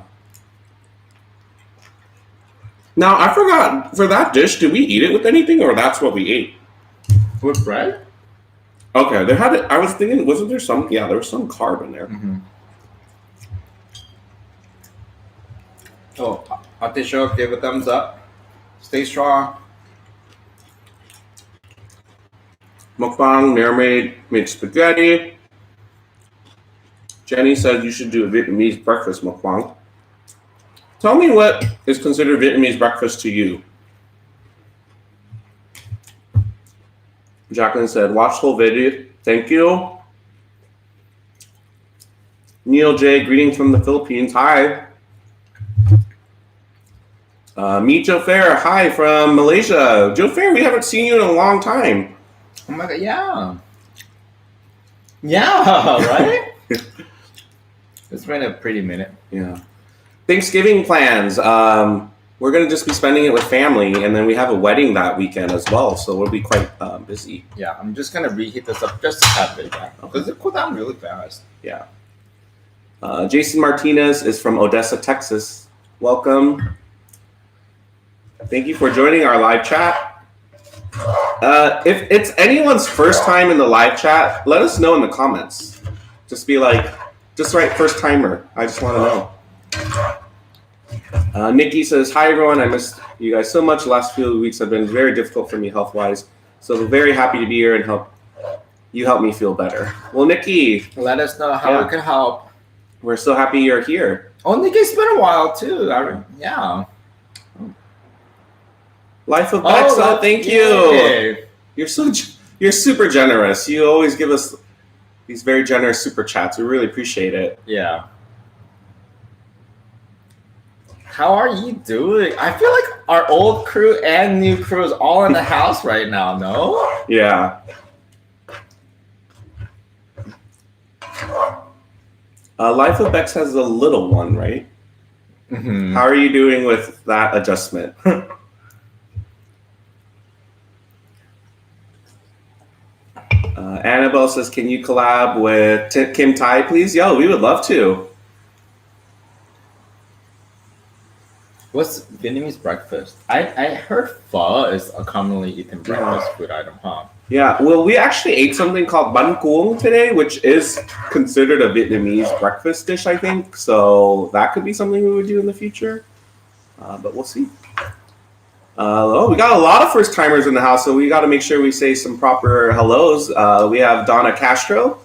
A: Now, I forgot, for that dish, did we eat it with anything, or that's what we ate?
B: With bread?
A: Okay, they had it. I was thinking, wasn't there some? Yeah, there was some carb in there.
B: Mm-hmm. Oh, Atisho, give a thumbs up. Stay strong.
A: Mukbang Mermaid made spaghetti. Jenny said you should do a Vietnamese breakfast mukbang. Tell me what is considered Vietnamese breakfast to you. Jacqueline said, watch whole video. Thank you. Neil J, greetings from the Philippines. Hi. Meet Joe Fair. Hi from Malaysia. Joe Fair, we haven't seen you in a long time.
B: Oh my god, yeah. Yeah, right? It's been a pretty minute.
A: Yeah. Thanksgiving plans. We're going to just be spending it with family, and then we have a wedding that weekend as well, so we'll be quite busy.
B: Yeah, I'm just going to reheat this up just a tad bit, because it cooled down really fast.
A: Yeah. Jason Martinez is from Odessa, Texas. Welcome. Thank you for joining our live chat. If it's anyone's first time in the live chat, let us know in the comments. Just be like, just write first timer. I just want to know. Nikki says, hi everyone, I missed you guys so much. The last few weeks have been very difficult for me health-wise, so very happy to be here and help me feel better. Well, Nikki,
B: let us know how we can help.
A: We're so happy you're here.
B: Oh, Nikki, it's been a while too. Yeah.
A: Life of Bexa, thank you. You're super generous. You always give us these very generous super chats. We really appreciate it.
B: Yeah. How are you doing? I feel like our old crew and new crew is all in the house right now, no?
A: Yeah. Life of Bex has a little one, right?
B: Mm-hmm.
A: How are you doing with that adjustment? Annabelle says, can you collab with Kim Tai, please? Yo, we would love to.
B: What's Vietnamese breakfast? I heard pho is a commonly eaten breakfast food item, huh?
A: Yeah, well, we actually ate something called bánh cuồng today, which is considered a Vietnamese breakfast dish, I think. So that could be something we would do in the future. But we'll see. We got a lot of first timers in the house, so we got to make sure we say some proper hellos. We have Donna Castro.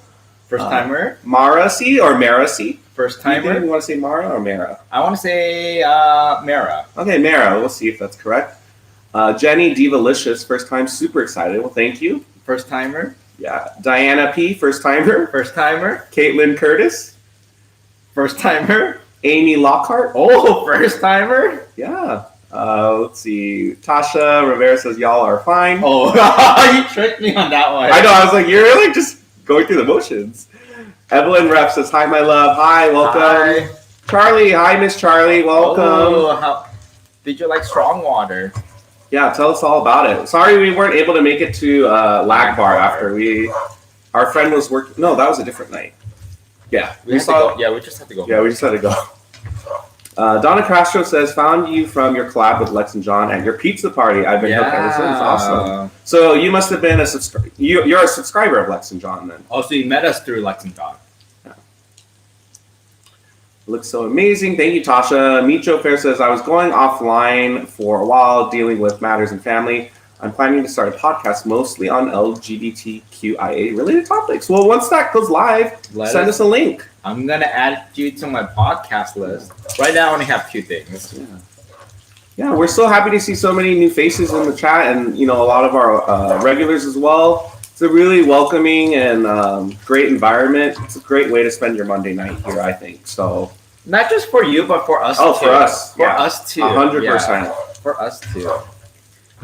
B: First timer.
A: Mara C or Mara C?
B: First timer.
A: You want to say Mara or Mara?
B: I want to say Mara.
A: Okay, Mara. We'll see if that's correct. Jenny Divalicious, first time, super excited. Well, thank you.
B: First timer.
A: Yeah. Diana P, first timer.
B: First timer.
A: Caitlin Curtis.
B: First timer.
A: Amy Lockhart.
B: Oh, first timer.
A: Yeah. Let's see. Tasha Rivera says, y'all are fine.
B: Oh, you tricked me on that one.
A: I know. I was like, you're really just going through the motions. Evelyn Rep says, hi, my love. Hi, welcome.
B: Hi.
A: Charlie, hi, Miss Charlie. Welcome.
B: Oh, did you like strong water?
A: Yeah, tell us all about it. Sorry we weren't able to make it to Lag Bar after our friend was working. No, that was a different night. Yeah,
B: we just had to go.
A: Yeah, we just had to go. Donna Castro says, found you from your collab with Lex and John at your pizza party. I've been hooked ever since. Awesome. So you must have been you're a subscriber of Lex and John then.
B: Oh, so you met us through Lex and John.
A: Yeah. Looks so amazing. Thank you, Tasha. Micho Fair says, I was going offline for a while dealing with matters in family. I'm planning to start a podcast mostly on LGBTQIA related topics. Well, once that goes live, send us a link.
B: I'm going to add you to my podcast list. Right now, I only have 2 things.
A: Yeah, we're so happy to see so many new faces in the chat and, a lot of our regulars as well. It's a really welcoming and great environment. It's a great way to spend your Monday night here, I think. So,
B: not just for you, but for us too.
A: Oh, for us.
B: For us too.
A: 100%.
B: Yeah, for us too.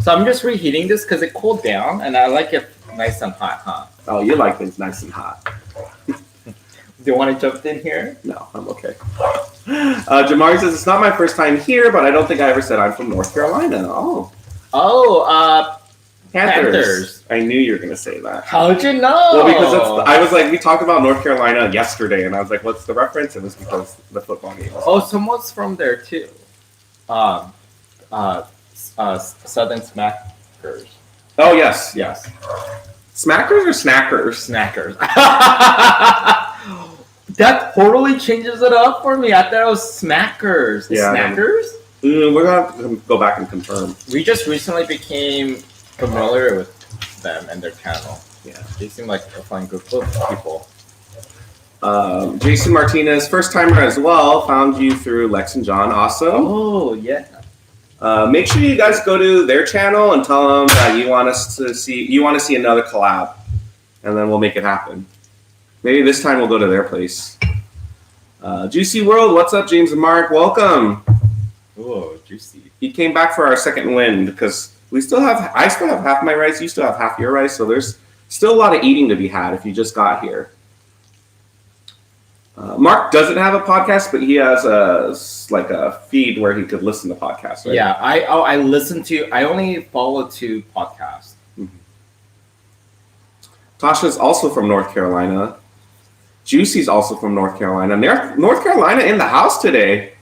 B: So I'm just reheating this because it cooled down, and I like it nice and hot, huh?
A: Oh, you like things nice and hot.
B: Do you want to jump in here?
A: No, I'm okay. Jamari says, it's not my first time here, but I don't think I ever said I'm from North Carolina. Panthers. I knew you were going to say that.
B: How'd you know?
A: Well, because I was like, we talked about North Carolina yesterday, and I was like, what's the reference? It was because the football game.
B: Oh, someone's from there too. Southern Smackers.
A: Oh, yes.
B: Yes.
A: Smackers or snackers?
B: Snackers. That totally changes it up for me. I thought it was Smackers. Snackers?
A: We're going to have to go back and confirm.
B: We just recently became familiar with them and their channel. Yeah. They seem like a fun group of people.
A: Jason Martinez, first timer as well, found you through Lex and John. Awesome.
B: Oh, yeah.
A: Make sure you guys go to their channel and tell them that you want to see another collab, and then we'll make it happen. Maybe this time we'll go to their place. Juicy World, what's up, James and Mark? Welcome.
B: Oh, juicy.
A: He came back for our second wind because I still have half my rice. You still have half your rice, so there's still a lot of eating to be had if you just got here. Mark doesn't have a podcast, but he has a feed where he could listen to podcasts. Right?
B: Yeah, I listen to. I only follow 2 podcasts.
A: Mm-hmm. Tasha's also from North Carolina. Juicy's also from North Carolina. North Carolina in the house today.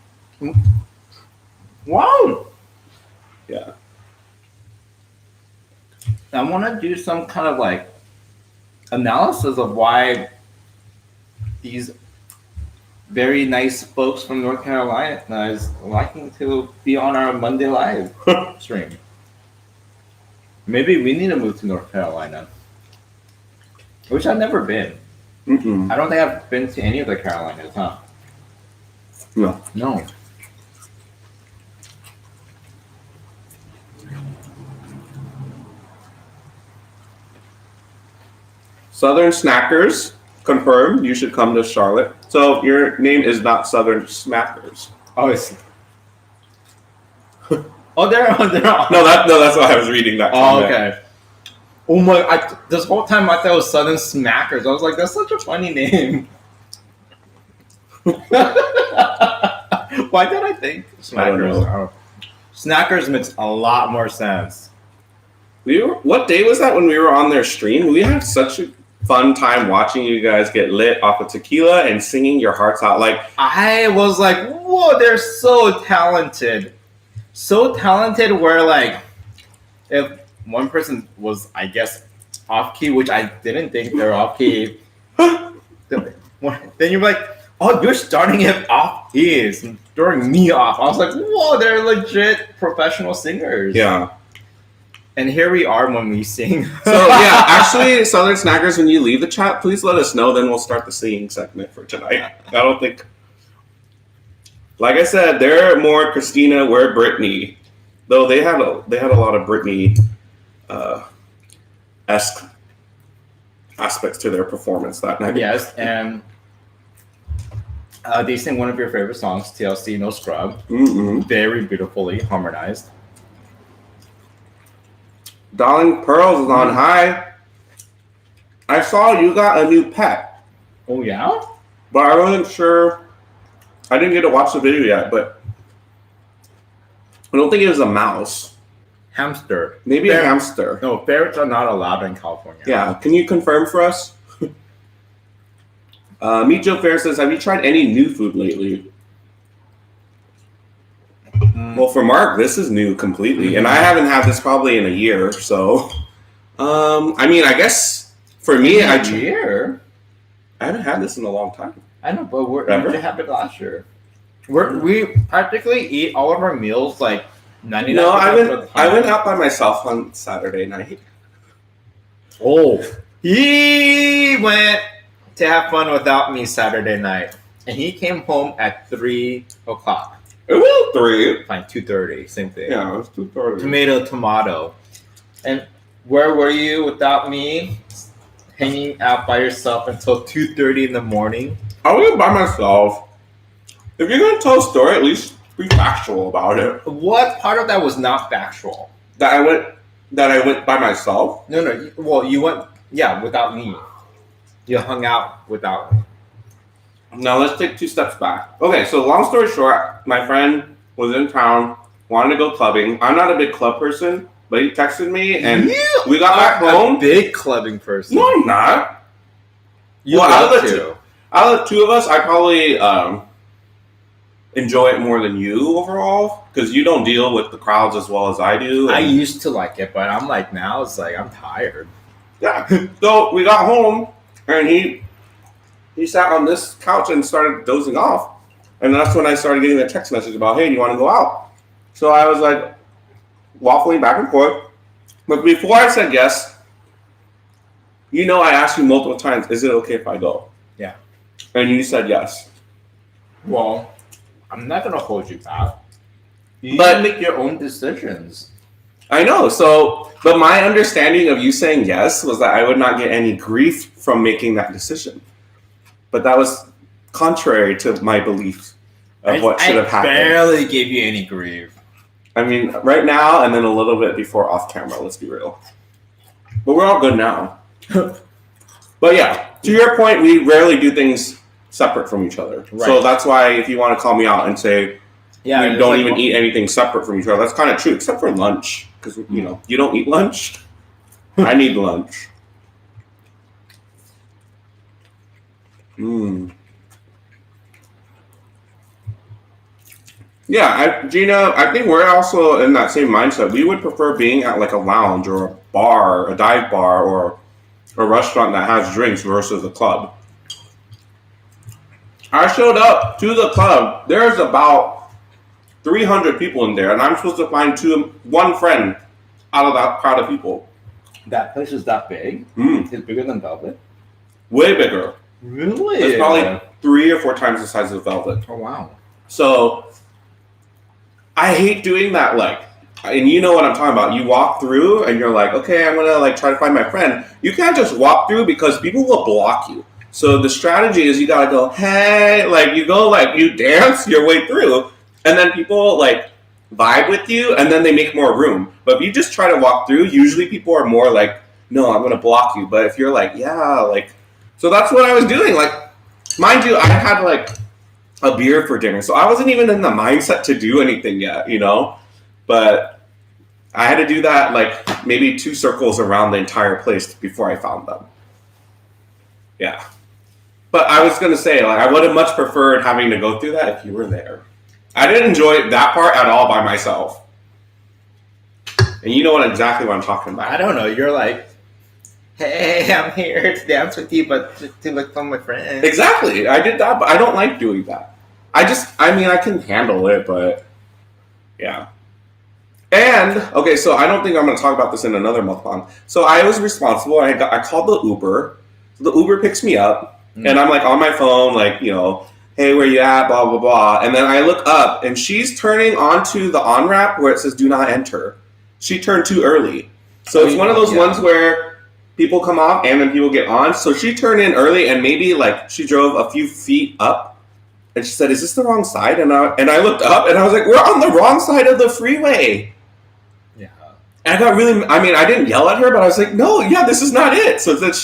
B: Wow.
A: Yeah.
B: I want to do some kind of analysis of why these very nice folks from North Carolina is liking to be on our Monday Live stream. Maybe we need to move to North Carolina, which I've never been.
A: Mm-mm.
B: I don't think I've been to any of the Carolinas, huh? No.
A: Southern Snackers, confirmed. You should come to Charlotte. So your name is not Southern Snackers.
B: Oh, it's... they're on.
A: No, that's why I was reading that.
B: Oh, okay. Oh my! This whole time I thought it was Southern Smackers. I was like, that's such a funny name. Why did I think Snackers?
A: I don't know.
B: Snackers makes a lot more sense.
A: What day was that when we were on their stream? We had such a fun time watching you guys get lit off of tequila and singing your hearts out.
B: I was like, whoa, they're so talented. So talented where if one person was, I guess, off key, which I didn't think they're off key, then you're like, oh, you're starting it off key, throwing me off. I was like, whoa, they're legit professional singers.
A: Yeah.
B: And here we are when we sing.
A: So yeah, actually, Southern Snackers, when you leave the chat, please let us know. Then we'll start the singing segment for tonight. I don't think, like I said, they're more Christina, we're Britney. Though they had a lot of Britney esque aspects to their performance that night.
B: Yes, and they sing one of your favorite songs, TLC No Scrub.
A: Mm-hmm.
B: Very beautifully harmonized.
A: Darling Pearls is on high. I saw you got a new pet.
B: Oh, yeah?
A: But I wasn't sure I didn't get to watch the video yet, but I don't think it was a mouse.
B: Hamster.
A: Maybe a hamster.
B: No, ferrets are not allowed in California.
A: Yeah, can you confirm for us? Meet Joe Fair says, have you tried any new food lately? Well, for Mark, this is new completely, and I haven't had this probably in a year. So, I mean, I guess for me, I haven't had this in a long time.
B: I know, but we did have it last year. We practically eat all of our meals like 99%.
A: No, I went out by myself on Saturday night.
B: Oh, he went to have fun without me Saturday night, and he came home at 3:00.
A: It was 3.
B: Fine, 2:30, same thing.
A: Yeah, it was
B: 2:30. Tomato. And where were you without me? Hanging out by yourself until 2:30 in the morning.
A: I was by myself. If you're gonna tell a story, at least be factual about it.
B: What part of that was not factual?
A: That I went by myself.
B: No. Well, you went, without me. You hung out without me.
A: Now let's take 2 steps back. Okay, so long story short, my friend was in town, wanted to go clubbing. I'm not a big club person, but he texted me, and we got back home.
B: A big clubbing person.
A: No, I'm not. Out of the two of us, I probably enjoy it more than you overall, because you don't deal with the crowds as well as I do.
B: I used to like it, but I'm like, now it's like I'm tired.
A: Yeah. So we got home, and he sat on this couch and started dozing off. And that's when I started getting the text message about, hey, do you want to go out? So I was like waffling back and forth. But before I said yes, I asked you multiple times, is it okay if I go?
B: Yeah.
A: And you said yes.
B: Well, I'm not going to hold you back. You make your own decisions.
A: I know. But my understanding of you saying yes was that I would not get any grief from making that decision. But that was contrary to my belief of what should have happened.
B: I barely gave you any grief.
A: I mean, right now and then a little bit before off camera, let's be real. But we're all good now. But yeah, to your point, we rarely do things separate from each other. Right. So that's why if you want to call me out and say we don't even eat anything separate from each other, that's kind of true, except for lunch. Because, you don't eat lunch. I need lunch. Yeah, Gina, I think we're also in that same mindset. We would prefer being at like a lounge or a bar, a dive bar, or a restaurant that has drinks versus a club. I showed up to the club. There's about 300 people in there, and I'm supposed to find one friend out of that crowd of people.
B: That place is that big? It's bigger than Velvet?
A: Way bigger.
B: Really?
A: It's probably 3 or 4 times the size of Velvet.
B: Oh, wow.
A: So I hate doing that, and you know what I'm talking about. You walk through and you're like, okay, I'm gonna try to find my friend. You can't just walk through because people will block you. So the strategy is you gotta go, hey, you dance your way through, and then people vibe with you, and then they make more room. But if you just try to walk through, usually people are more like, no, I'm gonna block you. But if you're so that's what I was doing. Mind you, I had a beer for dinner, so I wasn't even in the mindset to do anything yet, But I had to do that maybe 2 circles around the entire place before I found them. Yeah. But I was gonna say, I would have much preferred having to go through that if you were there. I didn't enjoy that part at all by myself. And you know exactly what I'm talking about.
B: I don't know. You're like, hey, I'm here to dance with you, but to look for my friends.
A: Exactly. I did that, but I don't like doing that. I can handle it, but yeah. And, okay, so I don't think I'm going to talk about this in another mukbang. So I was responsible. I called the Uber. So the Uber picks me up, and I'm on my phone, hey, where you at, blah, blah, blah. And then I look up, and she's turning onto the on-ramp where it says do not enter. She turned too early. So it's one of those ones where people come off and then people get on. So she turned in early, and maybe she drove a few feet up. And she said, is this the wrong side? And I looked up, and I was like, we're on the wrong side of the freeway. And I got really, I didn't yell at her, but I was like, no, this is not it. So that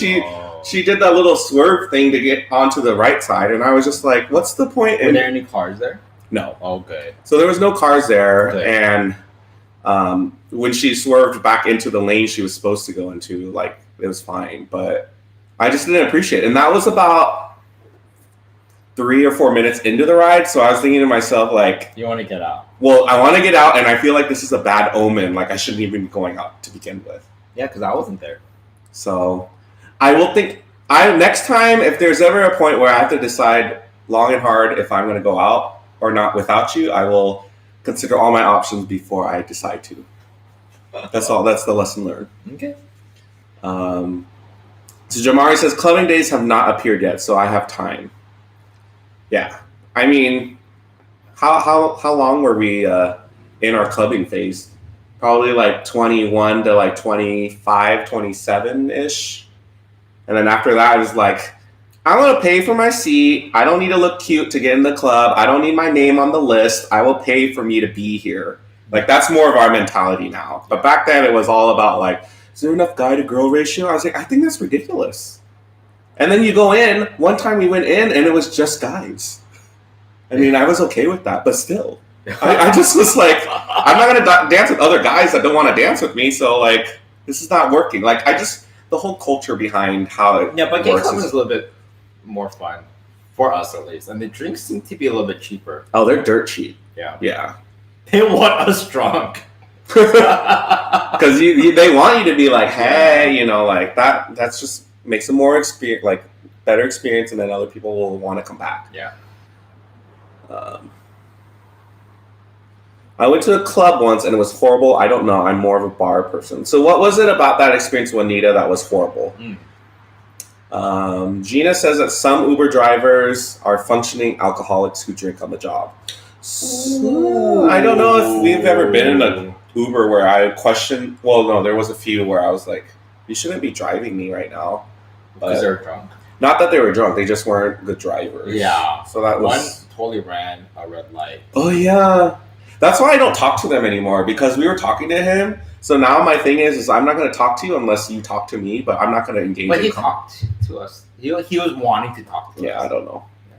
A: she did that little swerve thing to get onto the right side, and I was just like, "What's the point?"
B: Were there any cars there?
A: No.
B: Oh, good.
A: So there was no cars there,
B: Good.
A: and when she swerved back into the lane she was supposed to go into, like, it was fine. But I just didn't appreciate it, and that was about 3 or 4 minutes into the ride. So I was thinking to myself, like,
B: You want to get out?
A: well, I want to get out, and I feel like this is a bad omen. Like, I shouldn't even be going out to begin with.
B: Yeah, because I wasn't there.
A: So I will think. Next time, if there's ever a point where I have to decide long and hard if I'm going to go out or not without you, I will consider all my options before I decide to. That's all. That's the lesson learned.
B: Okay.
A: So Jamari says clubbing days have not appeared yet, so I have time. Yeah, I mean, how long were we in our clubbing phase? Probably like 21 to like 25, 27 ish. And then after that, I was like, I'm going to pay for my seat. I don't need to look cute to get in the club. I don't need my name on the list. I will pay for me to be here. Like, that's more of our mentality now. But back then, it was all about, like, is there enough guy to girl ratio? I was like, I think that's ridiculous. And then you go in. One time we went in, and it was just guys. I mean, I was okay with that, but still. I just was like, I'm not going to dance with other guys that don't want to dance with me. So, like, this is not working. Like, the whole culture behind how it
B: Yeah, but gay
A: works
B: clubbing
A: is
B: is a little bit more fun. For us, at least. And the drinks seem to be a little bit cheaper.
A: oh, they're dirt cheap.
B: Yeah.
A: Yeah.
B: They want us drunk.
A: Because they want you to be like, hey, you know, like that's just makes a more experience, like better experience, and then other people will want to come back.
B: Yeah.
A: I went to a club once and it was horrible. I don't know. I'm more of a bar person. So what was it about that experience, Juanita, that was horrible? Gina says that some Uber drivers are functioning alcoholics who drink on the job. So, I don't know if we've ever been in an Uber where I questioned. Well, no, there was a few where I was like, you shouldn't be driving me right now.
B: Because they're drunk.
A: Not that they were drunk. They just weren't good drivers.
B: Yeah.
A: So that was...
B: One totally ran a red light.
A: Oh, yeah. That's why I don't talk to them anymore, because we were talking to him. So now my thing is I'm not going to talk to you unless you talk to me, but I'm not going to engage.
B: But he talked to us. He was wanting to talk to us.
A: Yeah, I don't know. Yeah.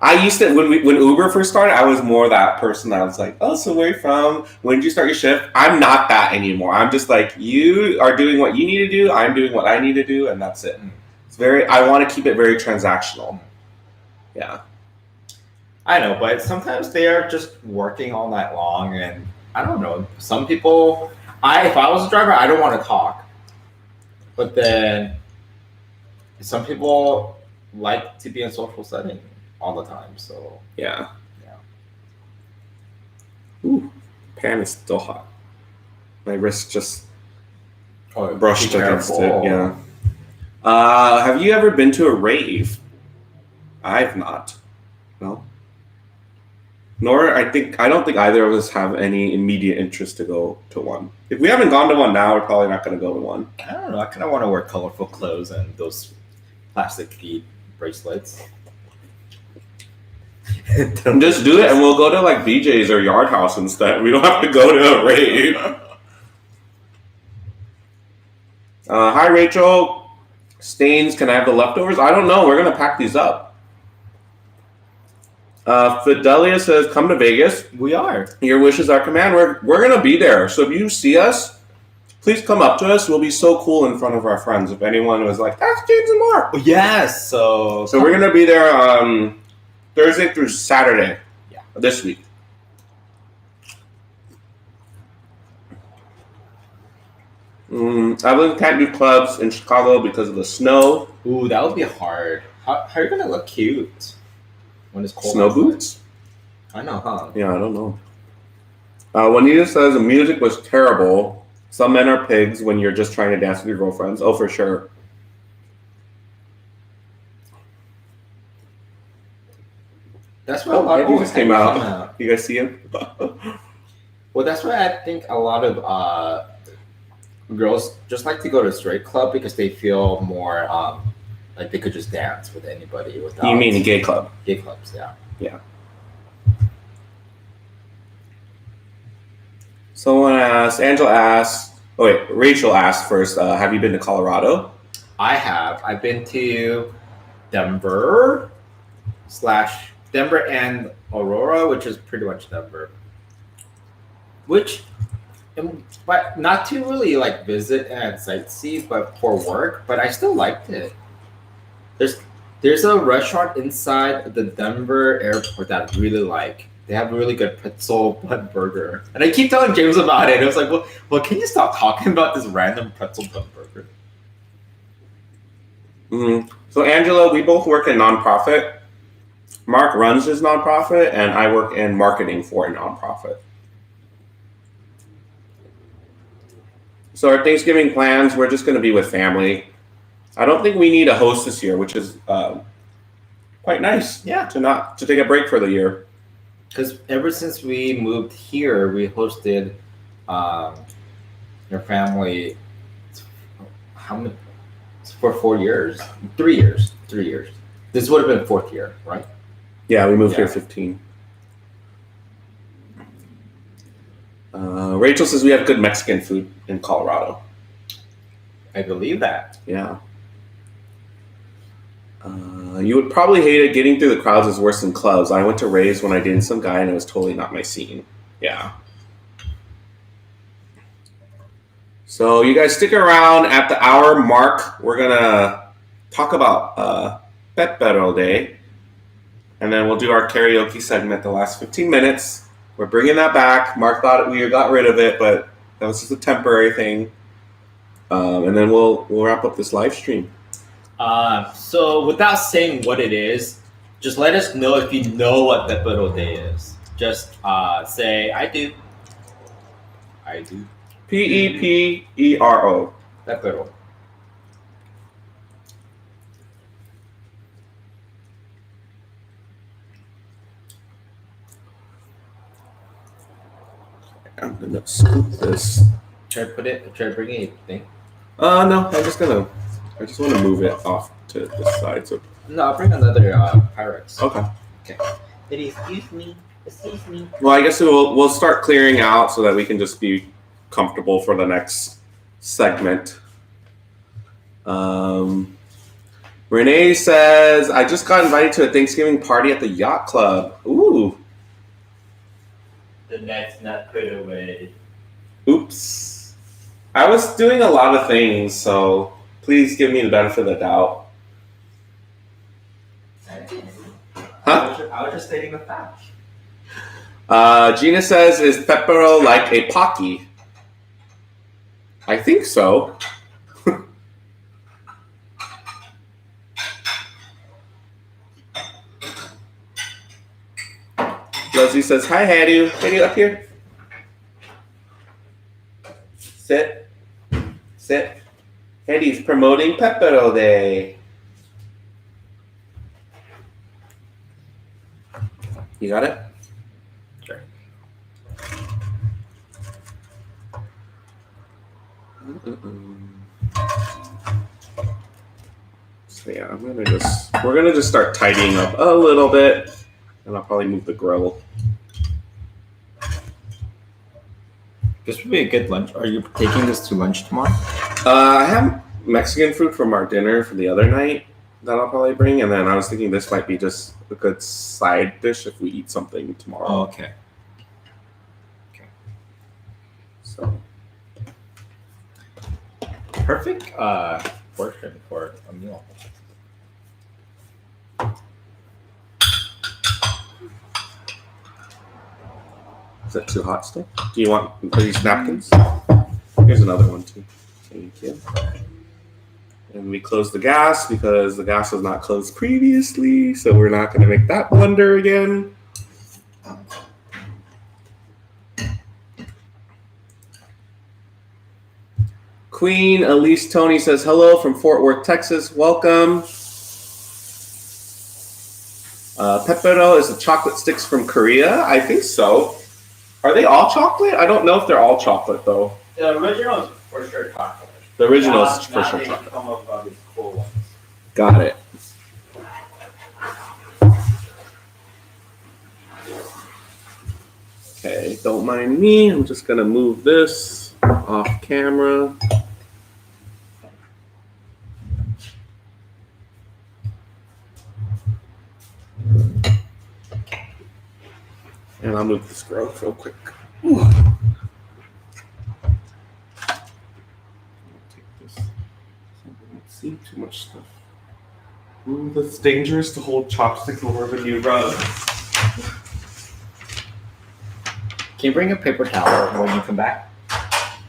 A: I used to, when Uber first started, I was more that person that was like, oh, so where are you from? When did you start your shift? I'm not that anymore. I'm just like, you are doing what you need to do. I'm doing what I need to do, and that's it. It's I want to keep it very transactional. Yeah.
B: I know, but sometimes they are just working all night long, and I don't know. Some people, if I was a driver, I don't want to talk. But then some people like to be in social setting all the time, so
A: yeah.
B: Yeah.
A: Ooh, pan is still hot. My wrist just
B: Oh,
A: brushed
B: be
A: against
B: careful.
A: it. Yeah. Have you ever been to a rave? I've not. No. Nor I don't think either of us have any immediate interest to go to one. If we haven't gone to one now, we're probably not going to go to one.
B: I don't know. I kind of want to wear colorful clothes and those plastic bead bracelets.
A: Just do it, and we'll go to like BJ's or Yard House instead. We don't have to go to a rave. Hi, Rachel. Stains, can I have the leftovers? I don't know. We're going to pack these up. Fidelia says, come to Vegas.
B: We are.
A: Your wish is our command. We're going to be there. So if you see us, please come up to us. We'll be so cool in front of our friends. If anyone was like, that's James and Mark.
B: Yes. So
A: we're going to be there Thursday through Saturday.
B: Yeah.
A: This week. Evelyn can't do clubs in Chicago because of the snow.
B: Ooh, that would be hard. How are you going to look cute when it's cold?
A: Snow boots?
B: I know, huh?
A: Yeah, I don't know. Juanita says the music was terrible. Some men are pigs when you're just trying to dance with your girlfriends. Oh, for sure.
B: That's why a lot of
A: just came out. You guys see him?
B: Well, that's why I think a lot of girls just like to go to a straight club because they feel more like they could just dance with anybody without.
A: You mean a gay club?
B: Gay clubs, yeah.
A: Yeah. Someone asked, Angela asked, Rachel asked first, have you been to Colorado?
B: I've been to Denver and Aurora, which is pretty much Denver. But not to really like visit and sightsee, but for work. But I still liked it. There's a restaurant inside the Denver airport that I really like. They have a really good pretzel bun burger, and I keep telling James about it. I was like, well, can you stop talking about this random pretzel bun burger?
A: Mm-hmm. So Angela, we both work in nonprofit. Mark runs his nonprofit, and I work in marketing for a nonprofit. So our Thanksgiving plans, we're just going to be with family. I don't think we need a host this year, which is quite nice.
B: Yeah.
A: To take a break for the year.
B: Because ever since we moved here, we hosted your family. How many? For 4 years, 3 years, 3 years. This would have been 4th year, right?
A: Yeah, we moved here 15. Rachel says we have good Mexican food in Colorado.
B: I believe that.
A: Yeah. You would probably hate it. Getting through the crowds is worse than clubs. I went to Ray's when I dated some guy and it was totally not my scene. Yeah. So you guys stick around at the hour mark. We're going to talk about Pepero Day. And then we'll do our karaoke segment the last 15 minutes. We're bringing that back. Mark thought we got rid of it, but that was just a temporary thing. And then we'll wrap up this live stream.
B: So without saying what it is, just let us know if you know what Pepero Day is. Just say, I do. I do.
A: Pepero.
B: Pepero.
A: I'm gonna scoop this.
B: Try bringing it thing.
A: No, I just want to move it off to the side. So
B: No, I'll bring another Pyrex.
A: okay.
B: Excuse me.
A: Well, I guess we'll start clearing out so that we can just be comfortable for the next segment. Renee says, I just got invited to a Thanksgiving party at the yacht club. Ooh.
B: The net's not put away.
A: Oops. I was doing a lot of things, so please give me the benefit of the doubt. Huh?
B: I was just stating the fact.
A: Gina says, is Pepero like a Pocky? I think so. Leslie says, hi, Hattie. Hattie, up here. Sit. Hattie's promoting Pepero Day. You got it?
B: Sure.
A: So yeah, we're gonna just start tidying up a little bit, and I'll probably move the grill.
B: This would be a good lunch. Are you taking this to lunch tomorrow?
A: I have Mexican food from our dinner from the other night that I'll probably bring, and then I was thinking this might be just a good side dish if we eat something tomorrow.
B: Oh, okay.
A: So
B: perfect portion for a meal.
A: is that too hot still? Do you want these napkins? Here's another one too. Thank you. And we close the gas because the gas was not closed previously, so we're not going to make that blunder again. Queen Elise Tony says, hello from Fort Worth, Texas. Welcome. Pepero is the chocolate sticks from Korea. I think so. Are they all chocolate? I don't know if they're all chocolate, though.
B: The original is for sure chocolate.
A: The original is for sure chocolate.
B: Come up with these cool ones.
A: Got it. Okay, don't mind me. I'm just going to move this off camera. And I'll move this growth real quick. Ooh. Take this. Don't see too much stuff. Ooh, that's dangerous to hold chopsticks over when you rub.
B: Can you bring a paper towel when you come back?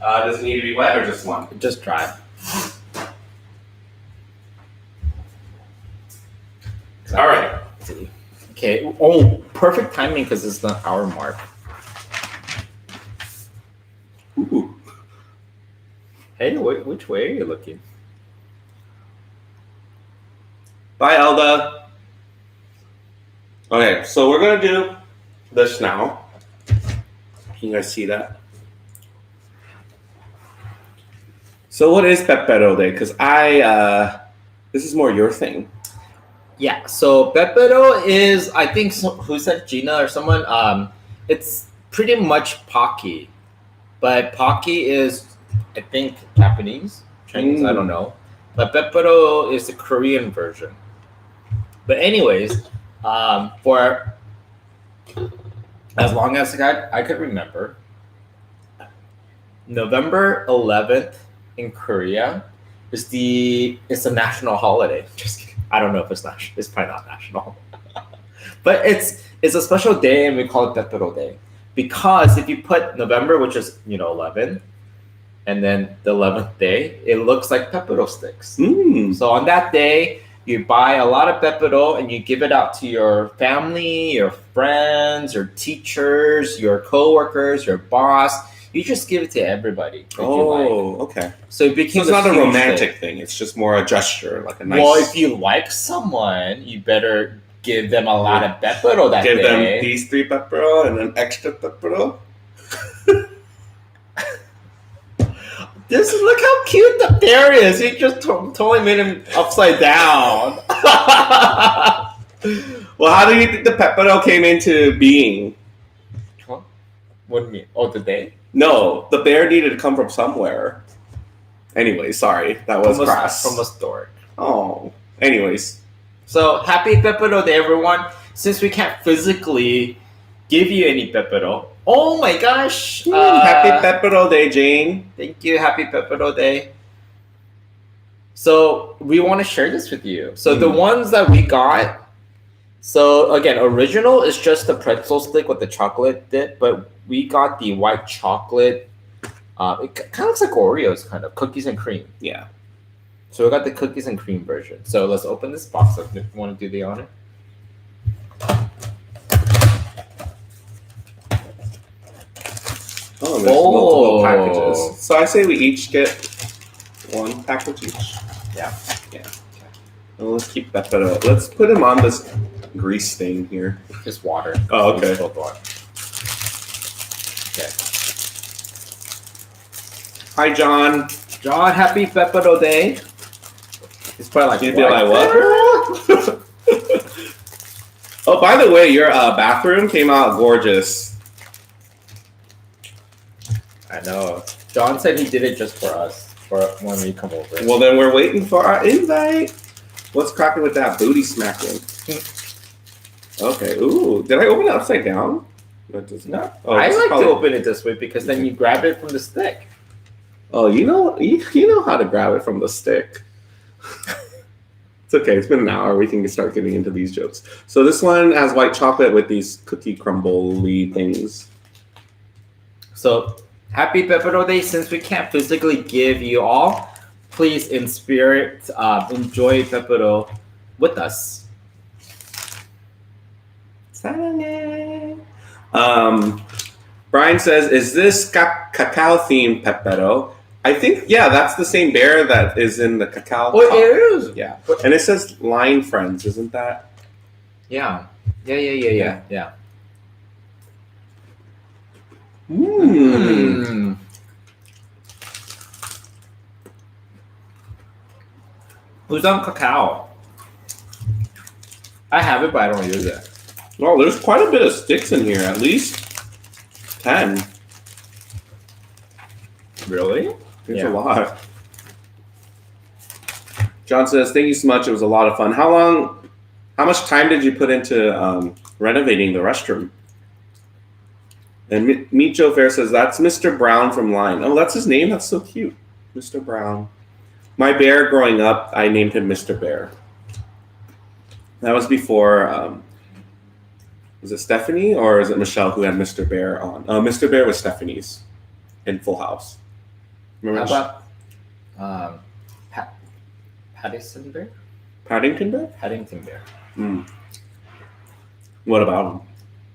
A: Does it need to be wet or just one?
B: Just dry.
A: All right.
B: Okay. Oh, perfect timing because it's the hour mark.
A: Ooh.
B: Hey, which way are you looking?
A: Bye, Elda. Okay, so we're gonna do this now. Can you guys see that? So what is Pepero Day? Because this is more your thing.
B: Yeah, so Pepero is, I think, who said Gina or someone? It's pretty much Pocky, but Pocky is, I think, Japanese, Chinese, I don't know. But Pepero is the Korean version. But anyways, for as long as I could remember, November 11th in Korea is it's a national holiday. Just kidding. I don't know if it's national. It's probably not national. But it's a special day, and we call it Pepero Day. Because if you put November, which is 11, and then the 11th day, it looks like pepero sticks. So on that day, you buy a lot of pepero and you give it out to your family, your friends, your teachers, your coworkers, your boss. You just give it to everybody.
A: Okay.
B: So it became
A: it's not a romantic thing. It's just more a gesture, like a nice.
B: Well, if you like someone, you better give them a lot of pepero that day.
A: Give them these 3 pepero and an extra pepero.
B: Look how cute the bear is. He just totally made him upside down.
A: Well, how do you think the pepero came into being?
B: Huh? What do you mean? Oh, the day?
A: No, the bear needed to come from somewhere. Anyway, sorry. That was crass.
B: From a stork.
A: Oh. Anyways.
B: So, happy Pepero Day, everyone. Since we can't physically give you any pepero. Oh my gosh.
A: Happy Pepero Day, Jane.
B: Thank you. Happy Pepero Day. So, we want to share this with you. So, the ones that we got. So, again, original is just the pretzel stick with the chocolate dip, but we got the white chocolate. It kind of looks like Oreos, kind of. Cookies and cream.
A: Yeah.
B: So, we got the cookies and cream version. So, let's open this box up. If you want to do the honor.
A: Oh, there's multiple packages. So, I say we each get 1 package each.
B: Yeah.
A: Okay. Well, let's keep Pepero. Let's put him on this grease thing here.
B: Just water.
A: Oh, okay.
B: Okay.
A: Hi, John.
B: John, happy Pepero Day. It's probably like,
A: you feel like what? Oh, by the way, your bathroom came out gorgeous.
B: I know. John said he did it just for us, for when we come over.
A: Well, then we're waiting for our invite. What's cracking with that booty smacking? Okay. Ooh, did I open it upside down? That does not. Oh,
B: I like to open it this way because then you grab it from the stick.
A: Oh, you know how to grab it from the stick. It's okay. It's been an hour. We can start getting into these jokes. So this one has white chocolate with these cookie crumble-y things.
B: So happy Pepero Day. Since we can't physically give you all, please in spirit enjoy Pepero with us.
A: Brian says, "Is this cacao themed Pepero?" I think, yeah, that's the same bear that is in the cacao.
B: Oh, it is.
A: Yeah, and it says "Line Friends," isn't that?
B: Yeah. Who's on cacao? I have it, but I don't use it.
A: Well, there's quite a bit of sticks in here, at least 10.
B: Really?
A: There's a lot. John says, "Thank you so much. It was a lot of fun. How much time did you put into renovating the restroom?" And Meet Joe Fair says, that's Mr. Brown from Line. Oh, that's his name? That's so cute. Mr. Brown. My bear growing up, I named him Mr. Bear. That was before, was it Stephanie or is it Michelle who had Mr. Bear on? Mr. Bear was Stephanie's in Full House. Remember?
B: How about Paddington Bear?
A: Paddington Bear?
B: Paddington Bear.
A: What about him?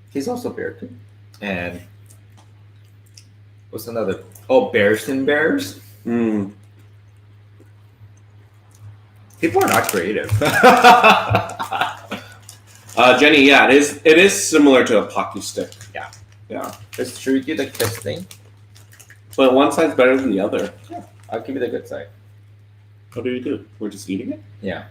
B: He's also bear too. And what's another? Oh, Bearston Bears. People are not creative.
A: Jenny, yeah, it is similar to a Pocky stick. Yeah.
B: Should we do the kiss thing?
A: But one side's better than the other.
B: Yeah, I'll give you the good side.
A: What do we do? We're just eating it?
B: Yeah.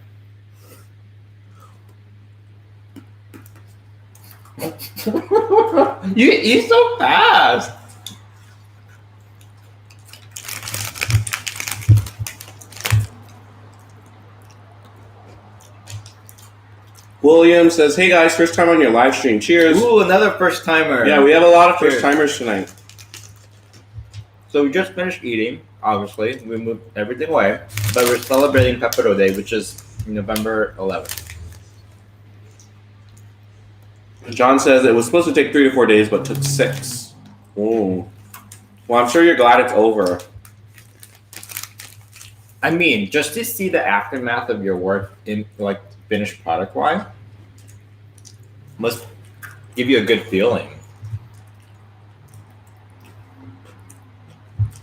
B: You eat so fast.
A: William says, hey guys, first time on your live stream. Cheers.
B: Ooh, another first timer.
A: Yeah, we have a lot of first timers tonight.
B: So we just finished eating, obviously. We moved everything away. But we're celebrating Pepero Day, which is November 11th.
A: John says it was supposed to take 3 to 4 days, but took 6. Oh. Well, I'm sure you're glad it's over.
B: I mean, just to see the aftermath of your work in like finished product line must give you a good feeling.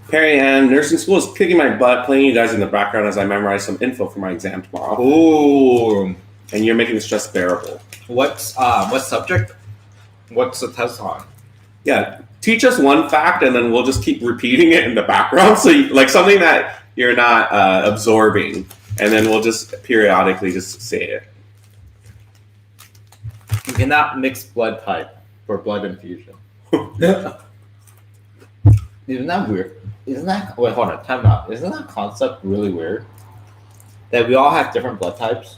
A: Perry Ann, nursing school is kicking my butt, playing you guys in the background as I memorize some info for my exam tomorrow.
B: Ooh.
A: And you're making the stress bearable.
B: What subject? What's the test on?
A: Yeah, teach us one fact and then we'll just keep repeating it in the background. So like something that you're not absorbing, and then we'll just periodically just say it.
B: You cannot mix blood type for blood infusion. Isn't that weird? Wait, hold on, time out. Isn't that concept really weird? That we all have different blood types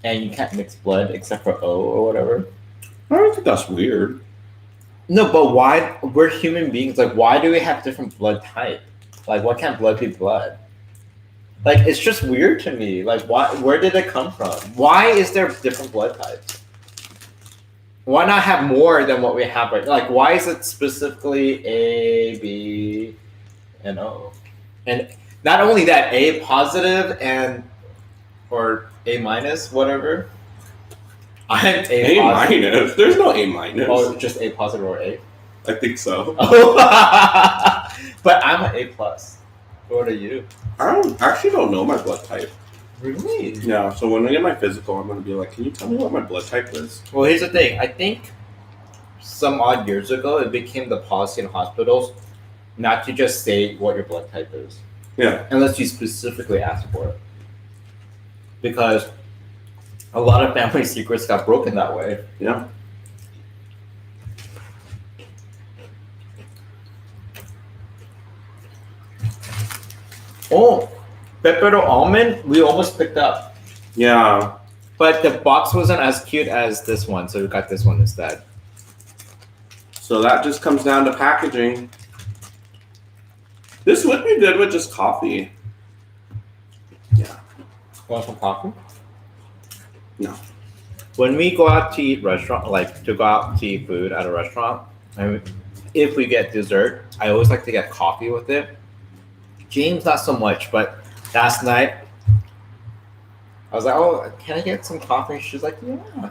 B: and you can't mix blood except for O or whatever?
A: I don't think that's weird.
B: No, but why? We're human beings. Like, why do we have different blood type? Like, why can't blood be blood? Like, it's just weird to me. Like, why? Where did it come from? Why is there different blood types? Why not have more than what we have right now? Like, why is it specifically A, B, and O? And not only that, A positive or A minus, whatever. I'm
A: A minus? There's no A minus.
B: Oh, just A positive or A?
A: I think so.
B: But I'm an A plus. What are you?
A: I actually don't know my blood type.
B: Really?
A: Yeah, so when I get my physical, I'm going to be like, can you tell me what my blood type is?
B: Well, here's the thing. I think some odd years ago, it became the policy in hospitals not to just say what your blood type is.
A: Yeah.
B: Unless you specifically ask for it. Because a lot of family secrets got broken that way.
A: Yeah.
B: Oh, Pepero almond, we almost picked up.
A: Yeah.
B: But the box wasn't as cute as this one, so we got this one instead.
A: So that just comes down to packaging. This would be good with just coffee. Yeah.
B: Want some coffee?
A: No.
B: When we go out to eat food at a restaurant, if we get dessert, I always like to get coffee with it. James, not so much, but last night, I was like, oh, can I get some coffee? She's like, yeah.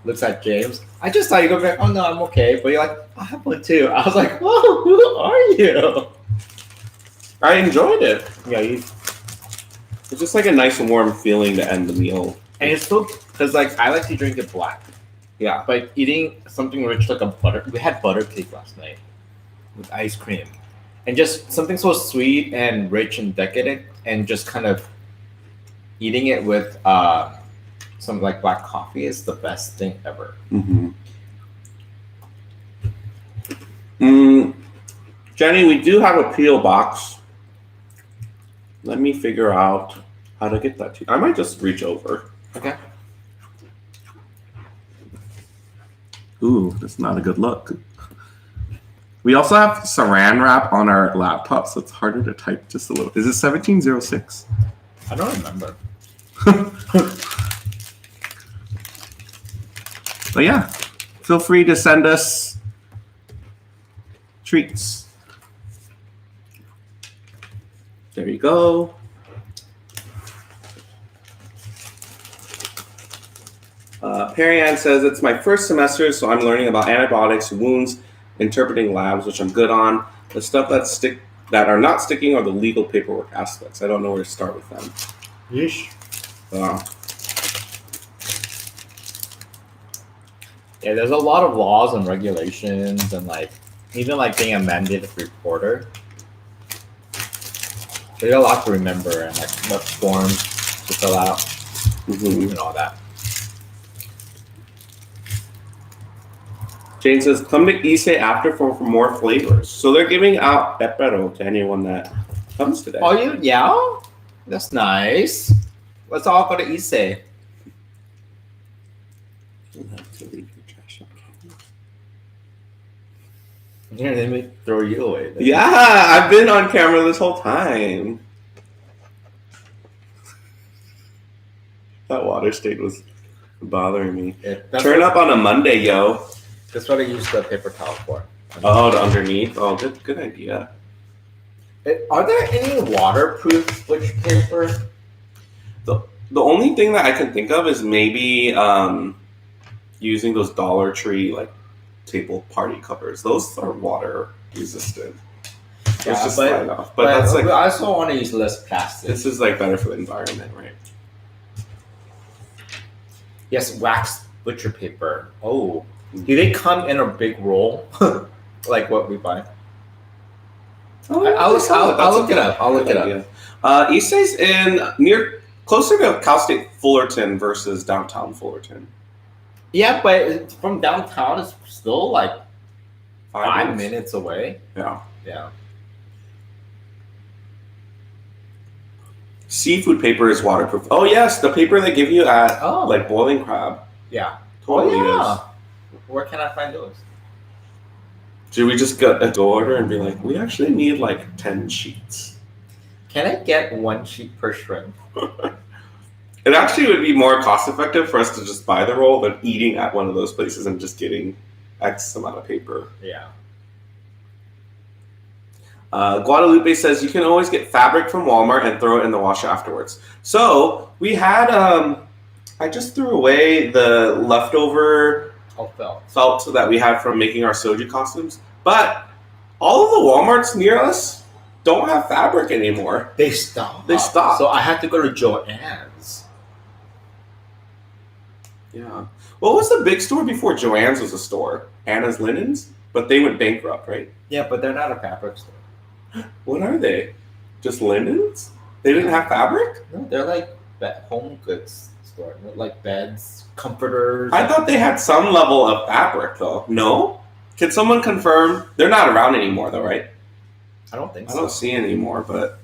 B: Looks at James. I just thought you'd go back, oh, no, I'm okay. But you're like, I have one too. I was like, whoa, who are you?
A: I enjoyed it.
B: Yeah,
A: it's just like a nice warm feeling to end the meal.
B: and it's still, because like I like to drink it black.
A: Yeah.
B: But eating something rich like we had butter cake last night with ice cream. And just something so sweet and rich and decadent, and just kind of eating it with some like black coffee is the best thing ever.
A: Jenny, we do have a P.O. box. Let me figure out how to get that to you. I might just reach over.
B: Okay.
A: Ooh, that's not a good look. We also have saran wrap on our laptop, so it's harder to type just a little. Is it 1706?
B: I don't remember.
A: But yeah, feel free to send us treats. There you go. Perry Ann says, it's my first semester, so I'm learning about antibiotics, wounds, interpreting labs, which I'm good on. The stuff that are not sticking are the legal paperwork aspects. I don't know where to start with them.
B: Yeesh. Yeah, there's a lot of laws and regulations and like even like being a mandated reporter. There's a lot to remember and like what forms to fill out and all that.
A: Jane says, come to Ise after for more flavors. So they're giving out Pepero to anyone that comes today.
B: Oh, yeah? That's nice. Let's all go to Ise.
A: You'll have to leave your trash on camera.
B: Yeah, they may throw you away.
A: Yeah, I've been on camera this whole time. That water state was bothering me.
B: Yeah,
A: Turn up on a Monday, yo.
B: That's what I use the paper towel for.
A: Oh, the underneath. Oh, good idea.
B: Are there any waterproof butcher paper?
A: The only thing that I can think of is maybe using those Dollar Tree like table party covers. Those are water resistant.
B: Yeah,
A: just slide off. But that's like,
B: I also want to use less plastic.
A: this is like better for the environment, right?
B: Yes, wax butcher paper. Oh, do they come in a big roll like what we buy?
A: Oh,
B: I'll look it up. I'll look it up.
A: Issei's closer to Cal State Fullerton versus downtown Fullerton.
B: Yeah, but from downtown it's still like 5
A: minutes.
B: minutes away.
A: Yeah.
B: Yeah.
A: Seafood paper is waterproof. Oh yes, the paper they give you at
B: Oh.
A: like boiling crab.
B: Yeah.
A: Totally
B: yeah.
A: is.
B: Where can I find those?
A: Should we just go order and be like, we actually need like 10 sheets?
B: Can I get 1 sheet per shrimp?
A: It actually would be more cost effective for us to just buy the roll than eating at one of those places and just getting X amount of paper.
B: Yeah.
A: Guadalupe says you can always get fabric from Walmart and throw it in the washer afterwards. So we had, I just threw away the leftover felt that we had from making our soju costumes, but all of the Walmarts near us don't have fabric anymore.
B: They stopped. So I had to go to Joann's.
A: Yeah. What was the big store before Joann's was a store? Anna's Linens? But they went bankrupt, right?
B: Yeah, but they're not a fabric store.
A: What are they? Just linens? They didn't have fabric?
B: No, they're like home goods store, like beds, comforters.
A: I thought they had some level of fabric, though. No? Can someone confirm? They're not around anymore, though, right?
B: I don't think so.
A: I don't see any anymore, but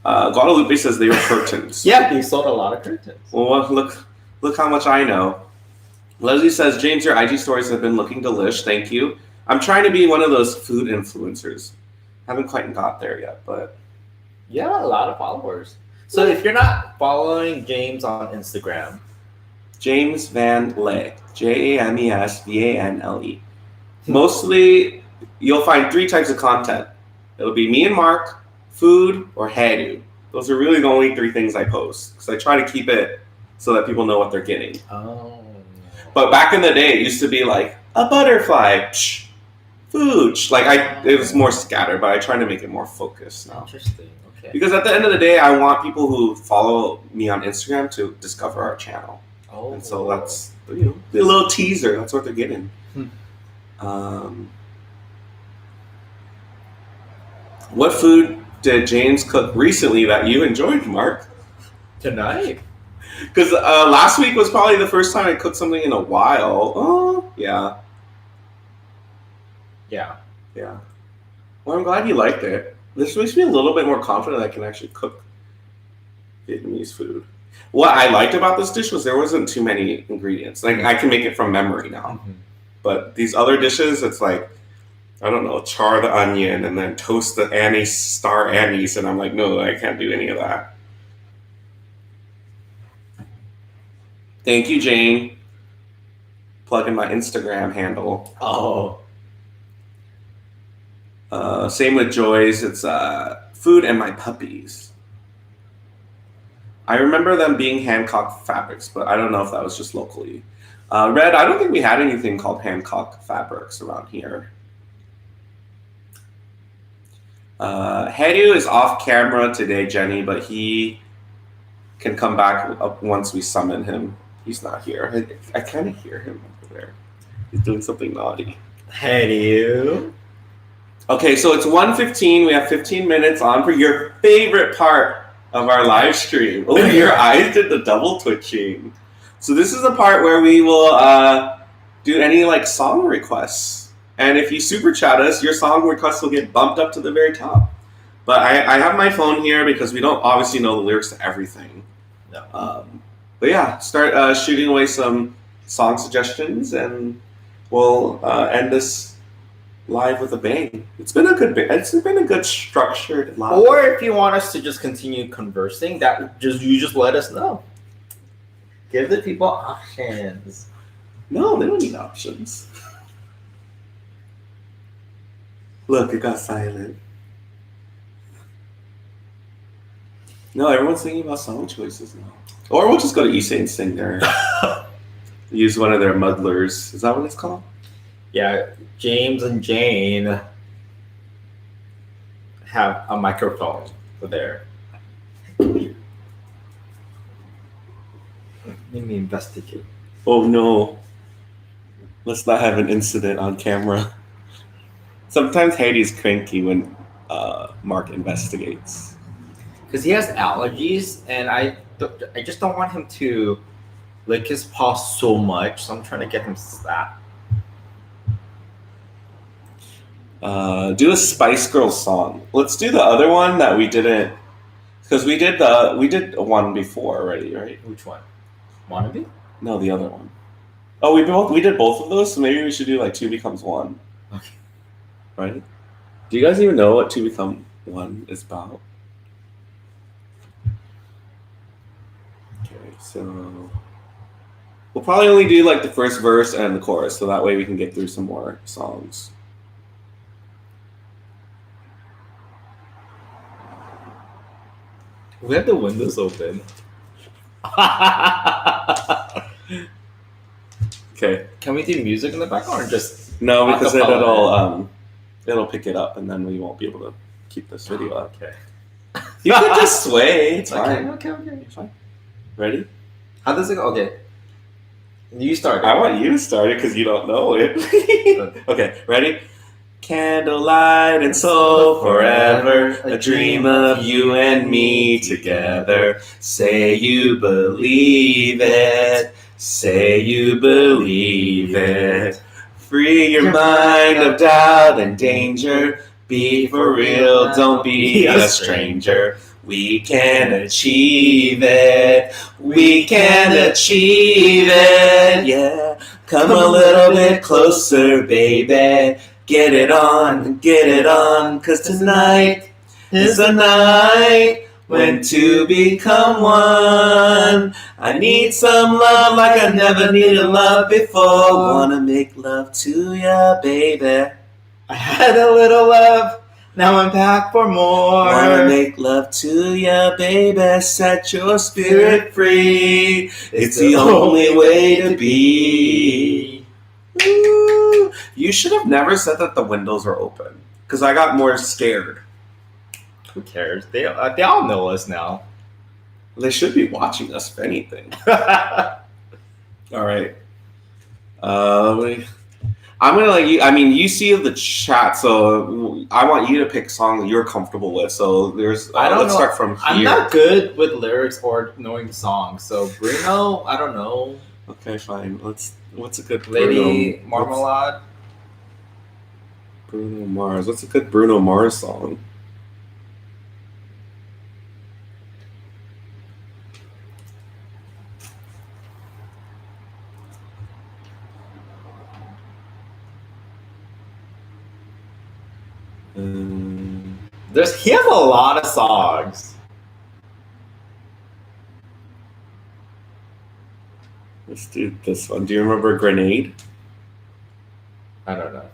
A: Guadalupe says they were curtains.
B: Yeah, they sold a lot of curtains.
A: Well, look how much I know. Leslie says, James, your IG stories have been looking delish. Thank you. I'm trying to be one of those food influencers. Haven't quite got there yet, but
B: you have a lot of followers. So if you're not following James on Instagram,
A: James Van Lay, JamesVanle. Mostly, you'll find 3 types of content. It'll be me and Mark, food, or hairdo. Those are really the only 3 things I post because I try to keep it so that people know what they're getting.
B: Oh.
A: But back in the day, it used to be like a butterfly, food. It was more scattered, but I try to make it more focused now.
B: Interesting. Okay.
A: Because at the end of the day, I want people who follow me on Instagram to discover our channel.
B: Oh.
A: And so that's a little teaser. That's what they're getting. What food did James cook recently that you enjoyed, Mark?
B: Tonight.
A: Because last week was probably the first time I cooked something in a while. Oh, yeah.
B: Yeah.
A: Yeah. Well, I'm glad you liked it. This makes me a little bit more confident I can actually cook Vietnamese food. What I liked about this dish was there wasn't too many ingredients. Like, I can make it from memory now. But these other dishes, it's like, I don't know, char the onion and then toast the anise, star anise, and I'm like, no, I can't do any of that. Thank you, Jane. Plug in my Instagram handle.
B: Oh.
A: Same with Joy's. It's food and my puppies. I remember them being Hancock fabrics, but I don't know if that was just locally. Red, I don't think we had anything called Hancock fabrics around here. Hedu is off camera today, Jenny, but he can come back up once we summon him. He's not here. I kind of hear him over there. He's doing something naughty.
B: Hedu.
A: Okay, so it's 1:15. We have 15 minutes on for your favorite part of our live stream. Oh, your eyes did the double twitching. So this is the part where we will do any like song requests. And if you super chat us, your song requests will get bumped up to the very top. But I have my phone here because we don't obviously know the lyrics to everything.
B: No.
A: But yeah, start shooting away some song suggestions, and we'll end this live with a bang. It's been a good structured live.
B: Or if you want us to just continue conversing, you just let us know. Give the people options.
A: No, they don't need options. Look, it got silent. No, everyone's thinking about song choices now. Or we'll just go to Issei and sing there. Use one of their muddlers. Is that what it's called?
B: Yeah, James and Jane have a microphone for there. Let me investigate.
A: Oh no. Let's not have an incident on camera. Sometimes Heidi's cranky when Mark investigates.
B: Because he has allergies, and I just don't want him to lick his paw so much, so I'm trying to get him slapped.
A: Do a Spice Girls song. Let's do the other one that we didn't, because we did one before already, right?
B: Which one? Wannabe?
A: No, the other one. Oh, we did both of those, so maybe we should do like Two Becomes One.
B: Okay.
A: Right? Do you guys even know what Two Become One is about? Okay, so we'll probably only do like the first verse and the chorus, so that way we can get through some more songs.
B: We have the windows open.
A: Okay.
B: Can we do music in the background or just
A: No, because
B: acapella?
A: it'll pick it up, and then we won't be able to keep this video up.
B: Okay.
A: You can just sway. It's fine.
B: Okay.
A: It's fine. Ready?
B: How does it go? Okay. You start.
A: I want you to start it because you don't know it. Okay, ready? Candlelight and soul forever, a dream of you and me together. Say you believe it, say you believe it. Free your mind of doubt and danger. Be for real, don't be a stranger. We can achieve it, we can achieve it, yeah. Come a little bit closer, baby. Get it on, cause tonight is the night when two become one. I need some love like I never needed love before. Wanna make love to ya, baby.
B: I had a little love, now I'm back for more.
A: Wanna make love to ya, baby. Set your spirit free. It's the only way to be. Ooh. You should have never said that the windows are open, because I got more scared.
B: Who cares? They all know us now.
A: They should be watching us, if anything. All right. I'm gonna let you. I mean, you see the chat, so I want you to pick songs that you're comfortable with. So there's.
B: I don't
A: let's
B: know.
A: start from here.
B: I'm not good with lyrics or knowing songs. So Bruno, I don't know.
A: Okay, fine. What's a good
B: Lady Marmalade?
A: Bruno Mars. What's a good Bruno Mars song?
B: He has a lot of songs.
A: Let's do this one. Do you remember Grenade?
B: I don't know.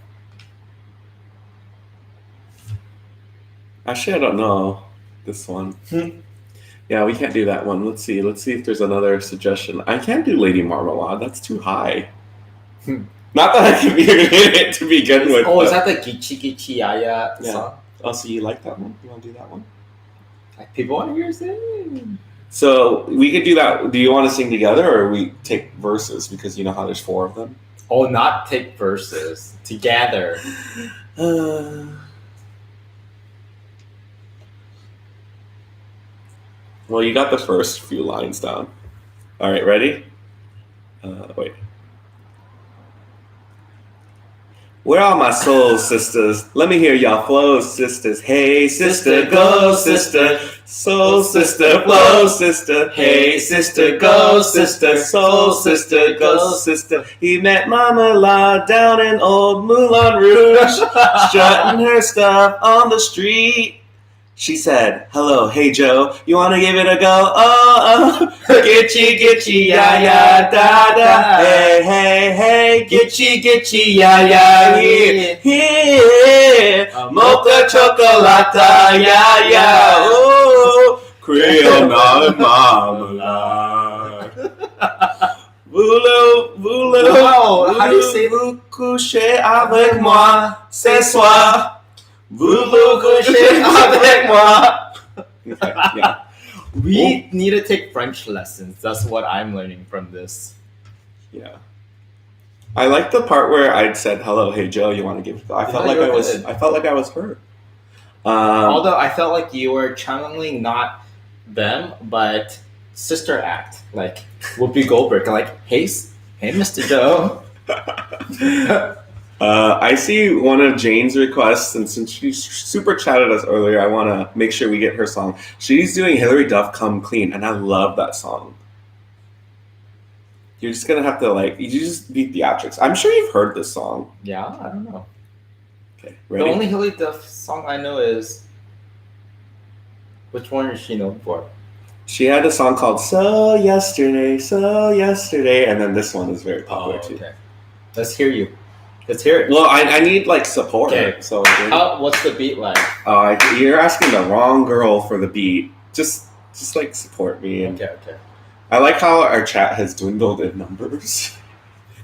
A: Actually, I don't know this one. Yeah, we can't do that one. Let's see. Let's see if there's another suggestion. I can't do Lady Marmalade. That's too high. Not that I can be in it to begin with.
B: Oh, is that the Gichi Gichi Yaya song?
A: Oh, so you like that one? You want to do that one?
B: People want to hear sing.
A: So we could do that. Do you want to sing together, or we take verses because you know how there's 4 of them?
B: Oh, not take verses together.
A: Well, you got the first few lines down. All right, ready? Wait. Where are my soul sisters? Let me hear y'all flow, sisters. Hey, sister, go, sister. Soul sister, flow, sister. Hey, sister, go, sister. Soul sister, go, sister. He met Marmalade down in old Moulin Rouge, strutting her stuff on the street. She said, hello, hey Joe, you wanna give it a go? Oh, gitchy, gitchy, ya, ya, da, da. Hey, hey, hey, gitchy, gitchy, ya, ya, here, here. Mocha chocolata, ya, ya, oh, Creole not marmalade. Voulez, voulez,
B: Wow, how do you say
A: vous coucher avec moi ce soir? Voulez-vous coucher avec moi? Okay, yeah.
B: We need to take French lessons. That's what I'm learning from this.
A: Yeah. I like the part where I said, "Hello, hey Joe, you want to give it a go?" I felt like I was her.
B: Although I felt like you were channeling not them, but Sister Act, like Whoopi Goldberg, like, hey, Mr. Joe.
A: I see one of Jane's requests, and since she super chatted us earlier, I want to make sure we get her song. She's doing Hilary Duff "Come Clean," and I love that song. You're just gonna have to you just be theatrics. I'm sure you've heard this song.
B: Yeah, I don't know.
A: Okay, ready?
B: The only Hilary Duff song I know is, which one is she known for?
A: She had a song called So Yesterday," and then this one is very popular too.
B: Okay. Let's hear you. Let's hear it.
A: Well, I need support.
B: Okay.
A: So
B: what's the beat like?
A: You're asking the wrong girl for the beat. Just support me. And
B: Okay.
A: I like how our chat has dwindled in numbers.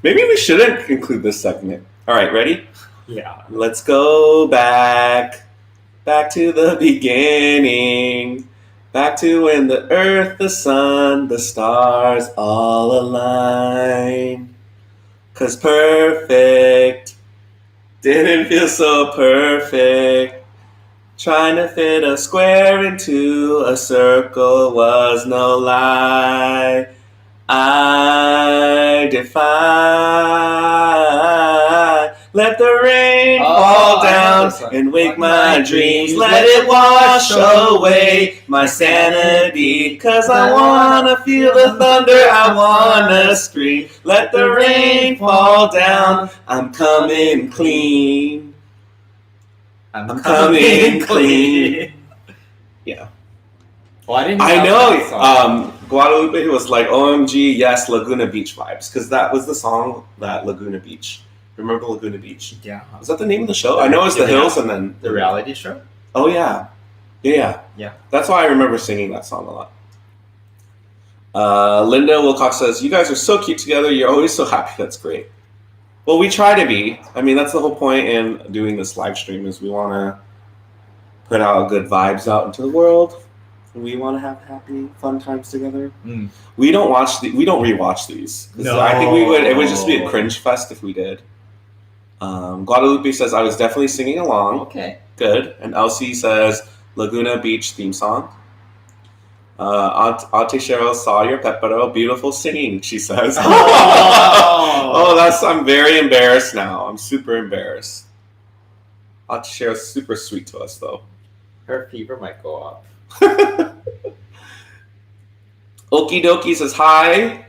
A: Maybe we shouldn't include this segment. All right, ready?
B: Yeah.
A: Let's go back to the beginning. Back to when the earth, the sun, the stars all align. 'Cause perfect didn't feel so perfect. Trying to fit a square into a circle was no lie. I defy. Let the rain fall down and wake my dreams. Let it wash away my sanity. 'Cause I wanna feel the thunder, I wanna scream. Let the rain fall down, I'm coming clean. I'm coming clean. Yeah.
B: Well, I
A: know. Guadalupe was like, OMG, yes, Laguna Beach vibes. Because that was the song that Laguna Beach. Remember Laguna Beach?
B: Yeah.
A: Was that the name of the show? I know it's The Hills and then...
B: The reality show?
A: Oh, yeah. Yeah. That's why I remember singing that song a lot. Linda Wilcox says, you guys are so cute together. You're always so happy. That's great. Well, we try to be. I mean, that's the whole point in doing this live stream is we want to put out good vibes out into the world. We want to have happy, fun times together. We don't rewatch these.
B: No.
A: I think it would just be a cringe fest if we did. Guadalupe says, I was definitely singing along.
B: Okay.
A: Good. And Elsie says, Laguna Beach theme song. Auntie Cheryl saw your Pepero. Beautiful singing, she says. I'm very embarrassed now. I'm super embarrassed. Auntie Cheryl's super sweet to us, though.
B: Her fever might go up.
A: Okie dokie says hi.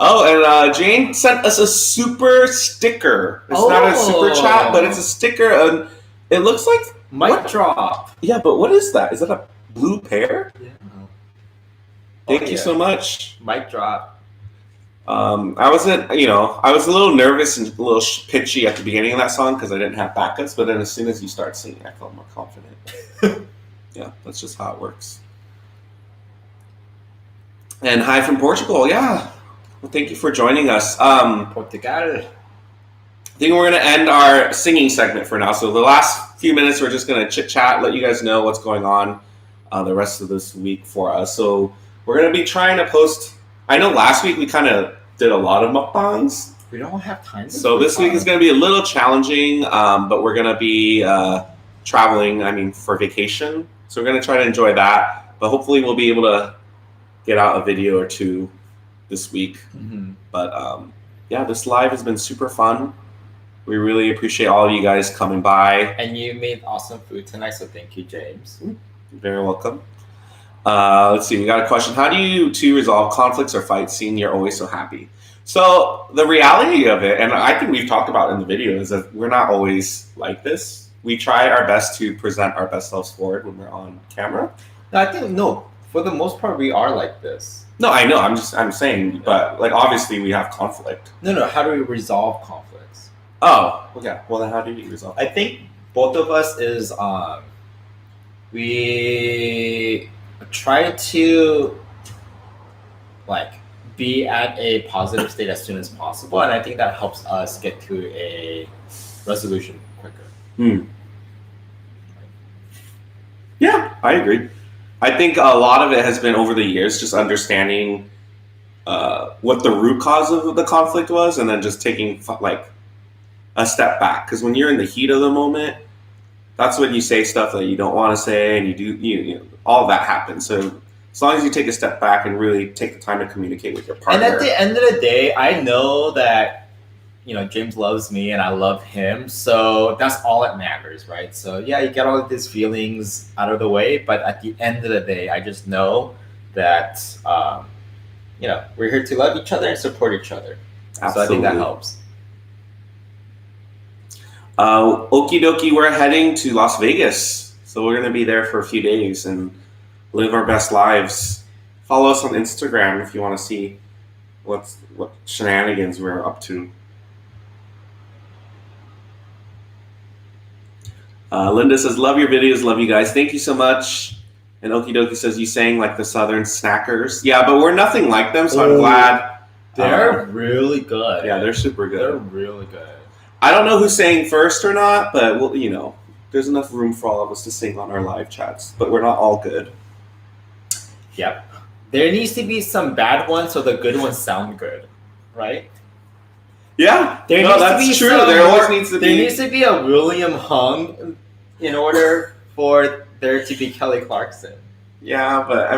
A: Oh, and Jane sent us a super sticker. It's not a super chat, but it's a sticker. And it looks like
B: Mic drop.
A: Yeah, but what is that? Is that a blue pear?
B: Yeah.
A: Thank you so much.
B: Mic drop.
A: I wasn't, I was a little nervous and a little pitchy at the beginning of that song because I didn't have backups. But then as soon as you start singing, I felt more confident. Yeah, that's just how it works. And hi from Portugal. Yeah. Well, thank you for joining us.
B: Portugal.
A: I think we're going to end our singing segment for now. So the last few minutes, we're just going to chit chat, let you guys know what's going on the rest of this week for us. So we're going to be trying to post. I know last week we kind of did a lot of mukbangs.
B: We don't have time.
A: So this week is going to be a little challenging, but we're going to be traveling, for vacation. So we're going to try to enjoy that. But hopefully we'll be able to get out a video or two this week.
B: Mm-hmm.
A: But this live has been super fun. We really appreciate all of you guys coming by.
B: And you made awesome food tonight, so thank you, James.
A: You're very welcome. Let's see, we got a question. How do you two resolve conflicts or fights seeing you're always so happy? So the reality of it, and I think we've talked about in the video, is that we're not always like this. We try our best to present our best selves forward when we're on camera.
B: I think, for the most part, we are like this.
A: No, I know. I'm saying, but obviously we have conflict.
B: No. How do we resolve conflicts?
A: Oh, okay. Well, then how do you resolve?
B: I think both of us is we try to be at a positive state as soon as possible, and I think that helps us get to a resolution quicker.
A: Yeah, I agree. I think a lot of it has been over the years just understanding what the root cause of the conflict was, and then just taking a step back. Because when you're in the heat of the moment, that's when you say stuff that you don't want to say, and all of that happens. So as long as you take a step back and really take the time to communicate with your partner.
B: And at the end of the day, I know that James loves me and I love him, so that's all that matters, right? So yeah, you get all of these feelings out of the way, but at the end of the day, I just know that we're here to love each other and support each other.
A: Absolutely.
B: So I think that helps.
A: Okie dokie, we're heading to Las Vegas, so we're going to be there for a few days and live our best lives. Follow us on Instagram if you want to see what shenanigans we're up to. Linda says, love your videos, love you guys. Thank you so much. And Okie dokie says, you sang like the Southern Snackers. Yeah, but we're nothing like them, so I'm glad.
B: They're really good.
A: Yeah, they're super good.
B: They're really good.
A: I don't know who sang first or not, but there's enough room for all of us to sing on our live chats. But we're not all good.
B: Yep. There needs to be some bad ones so the good ones sound good, right?
A: Yeah,
B: That's
A: true. There always needs to be.
B: There needs to be a William Hung in order for there to be Kelly Clarkson.
A: Yeah, but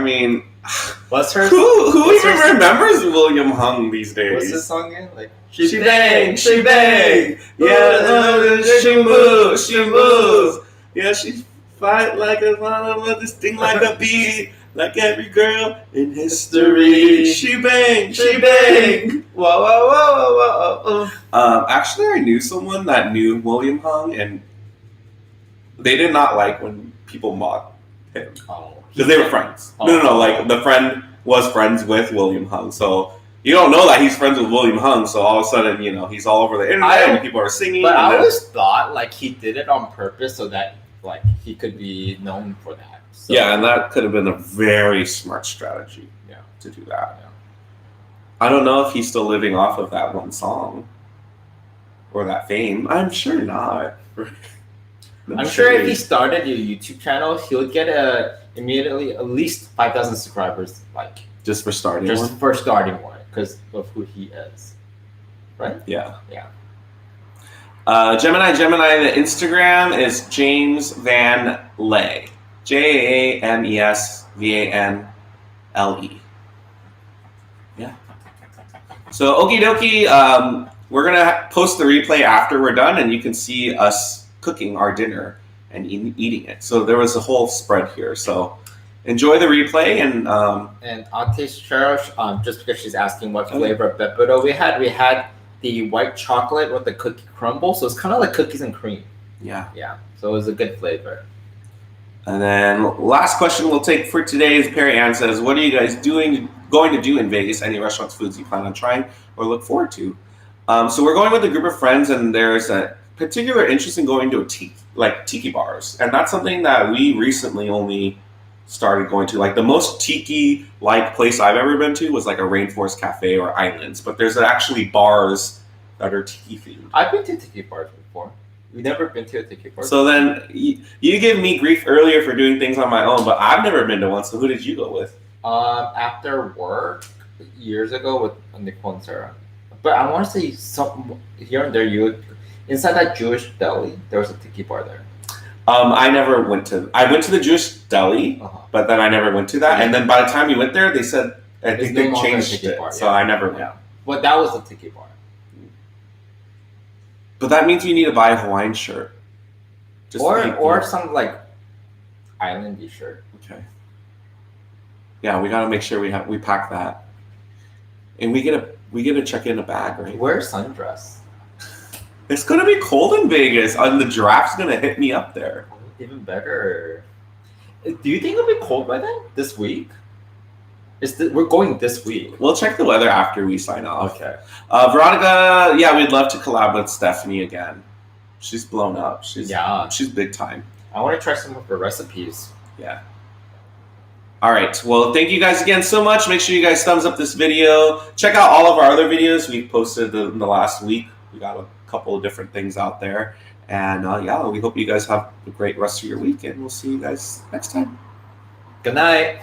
B: what's her?
A: Who even remembers William Hung these days?
B: What's his song again?
A: She bang, she bang. Yeah, she moves. Yeah, she fight like a lion, this thing like a bee. Like every girl in history, she bang, she bang.
B: Whoa, whoa, whoa, whoa, whoa.
A: Actually, I knew someone that knew William Hung, and they did not like when people mocked him because they were friends. No, the friend was friends with William Hung, so you don't know that he's friends with William Hung. So all of a sudden, he's all over the internet and people are singing.
B: But I always thought he did it on purpose so that he could be known for that. So,
A: yeah, and that could have been a very smart strategy.
B: Yeah,
A: to do that.
B: Yeah.
A: I don't know if he's still living off of that one song or that fame. I'm sure not.
B: I'm sure if he started a YouTube channel, he would get immediately at least 5,000 subscribers.
A: Just for starting
B: one, because of who he is, right?
A: Yeah.
B: Yeah.
A: Gemini, the Instagram is James Van Lay. JamesVanle. Yeah. So okie dokie, we're gonna post the replay after we're done, and you can see us cooking our dinner and eating it. So there was a whole spread here. So enjoy the replay and
B: Ate Cheryl, just because she's asking what flavor of pepero we had the white chocolate with the cookie crumble, so it's kind of like cookies and cream.
A: Yeah.
B: Yeah, so it was a good flavor.
A: And then last question we'll take for today is Perry Ann says, "What are you guys going to do in Vegas? Any restaurants, foods you plan on trying or look forward to?" So we're going with a group of friends, and there's a particular interest in going to tiki bars, and that's something that we recently only started going to. Like the most tiki like place I've ever been to was like a Rainforest Cafe or Islands, but there's actually bars that are tiki themed.
B: I've been to tiki bars before. We've never been to a tiki bar.
A: So then you give me grief earlier for doing things on my own, but I've never been to one. So who did you go with?
B: After work years ago with Nicole and Sarah. But I want to say some here and there. Inside that Jewish deli, there was a tiki bar there.
A: I went to the Jewish deli, but then I never went to that. And then by the time you went there, they said I think they changed it, bar, so I never went.
B: Yeah. But that was a tiki bar.
A: But that means you need to buy a Hawaiian shirt.
B: Or some like islandy shirt.
A: Okay. Yeah, we gotta make sure we pack that, and we get to check in a bag, right?
B: Wear a sundress.
A: It's gonna be cold in Vegas, and the giraffe's gonna hit me up there.
B: Even better. Do you think it'll be cold by then? This week? We're going this week.
A: We'll check the weather after we sign off.
B: Okay.
A: Veronica, yeah, we'd love to collab with Stephanie again. She's blown up. She's big time.
B: I want to try some of her recipes.
A: Yeah. All right. Well, thank you guys again so much. Make sure you guys thumbs up this video. Check out all of our other videos we've posted in the last week. We got a couple of different things out there. And we hope you guys have a great rest of your week, and we'll see you guys next time.
B: Good night.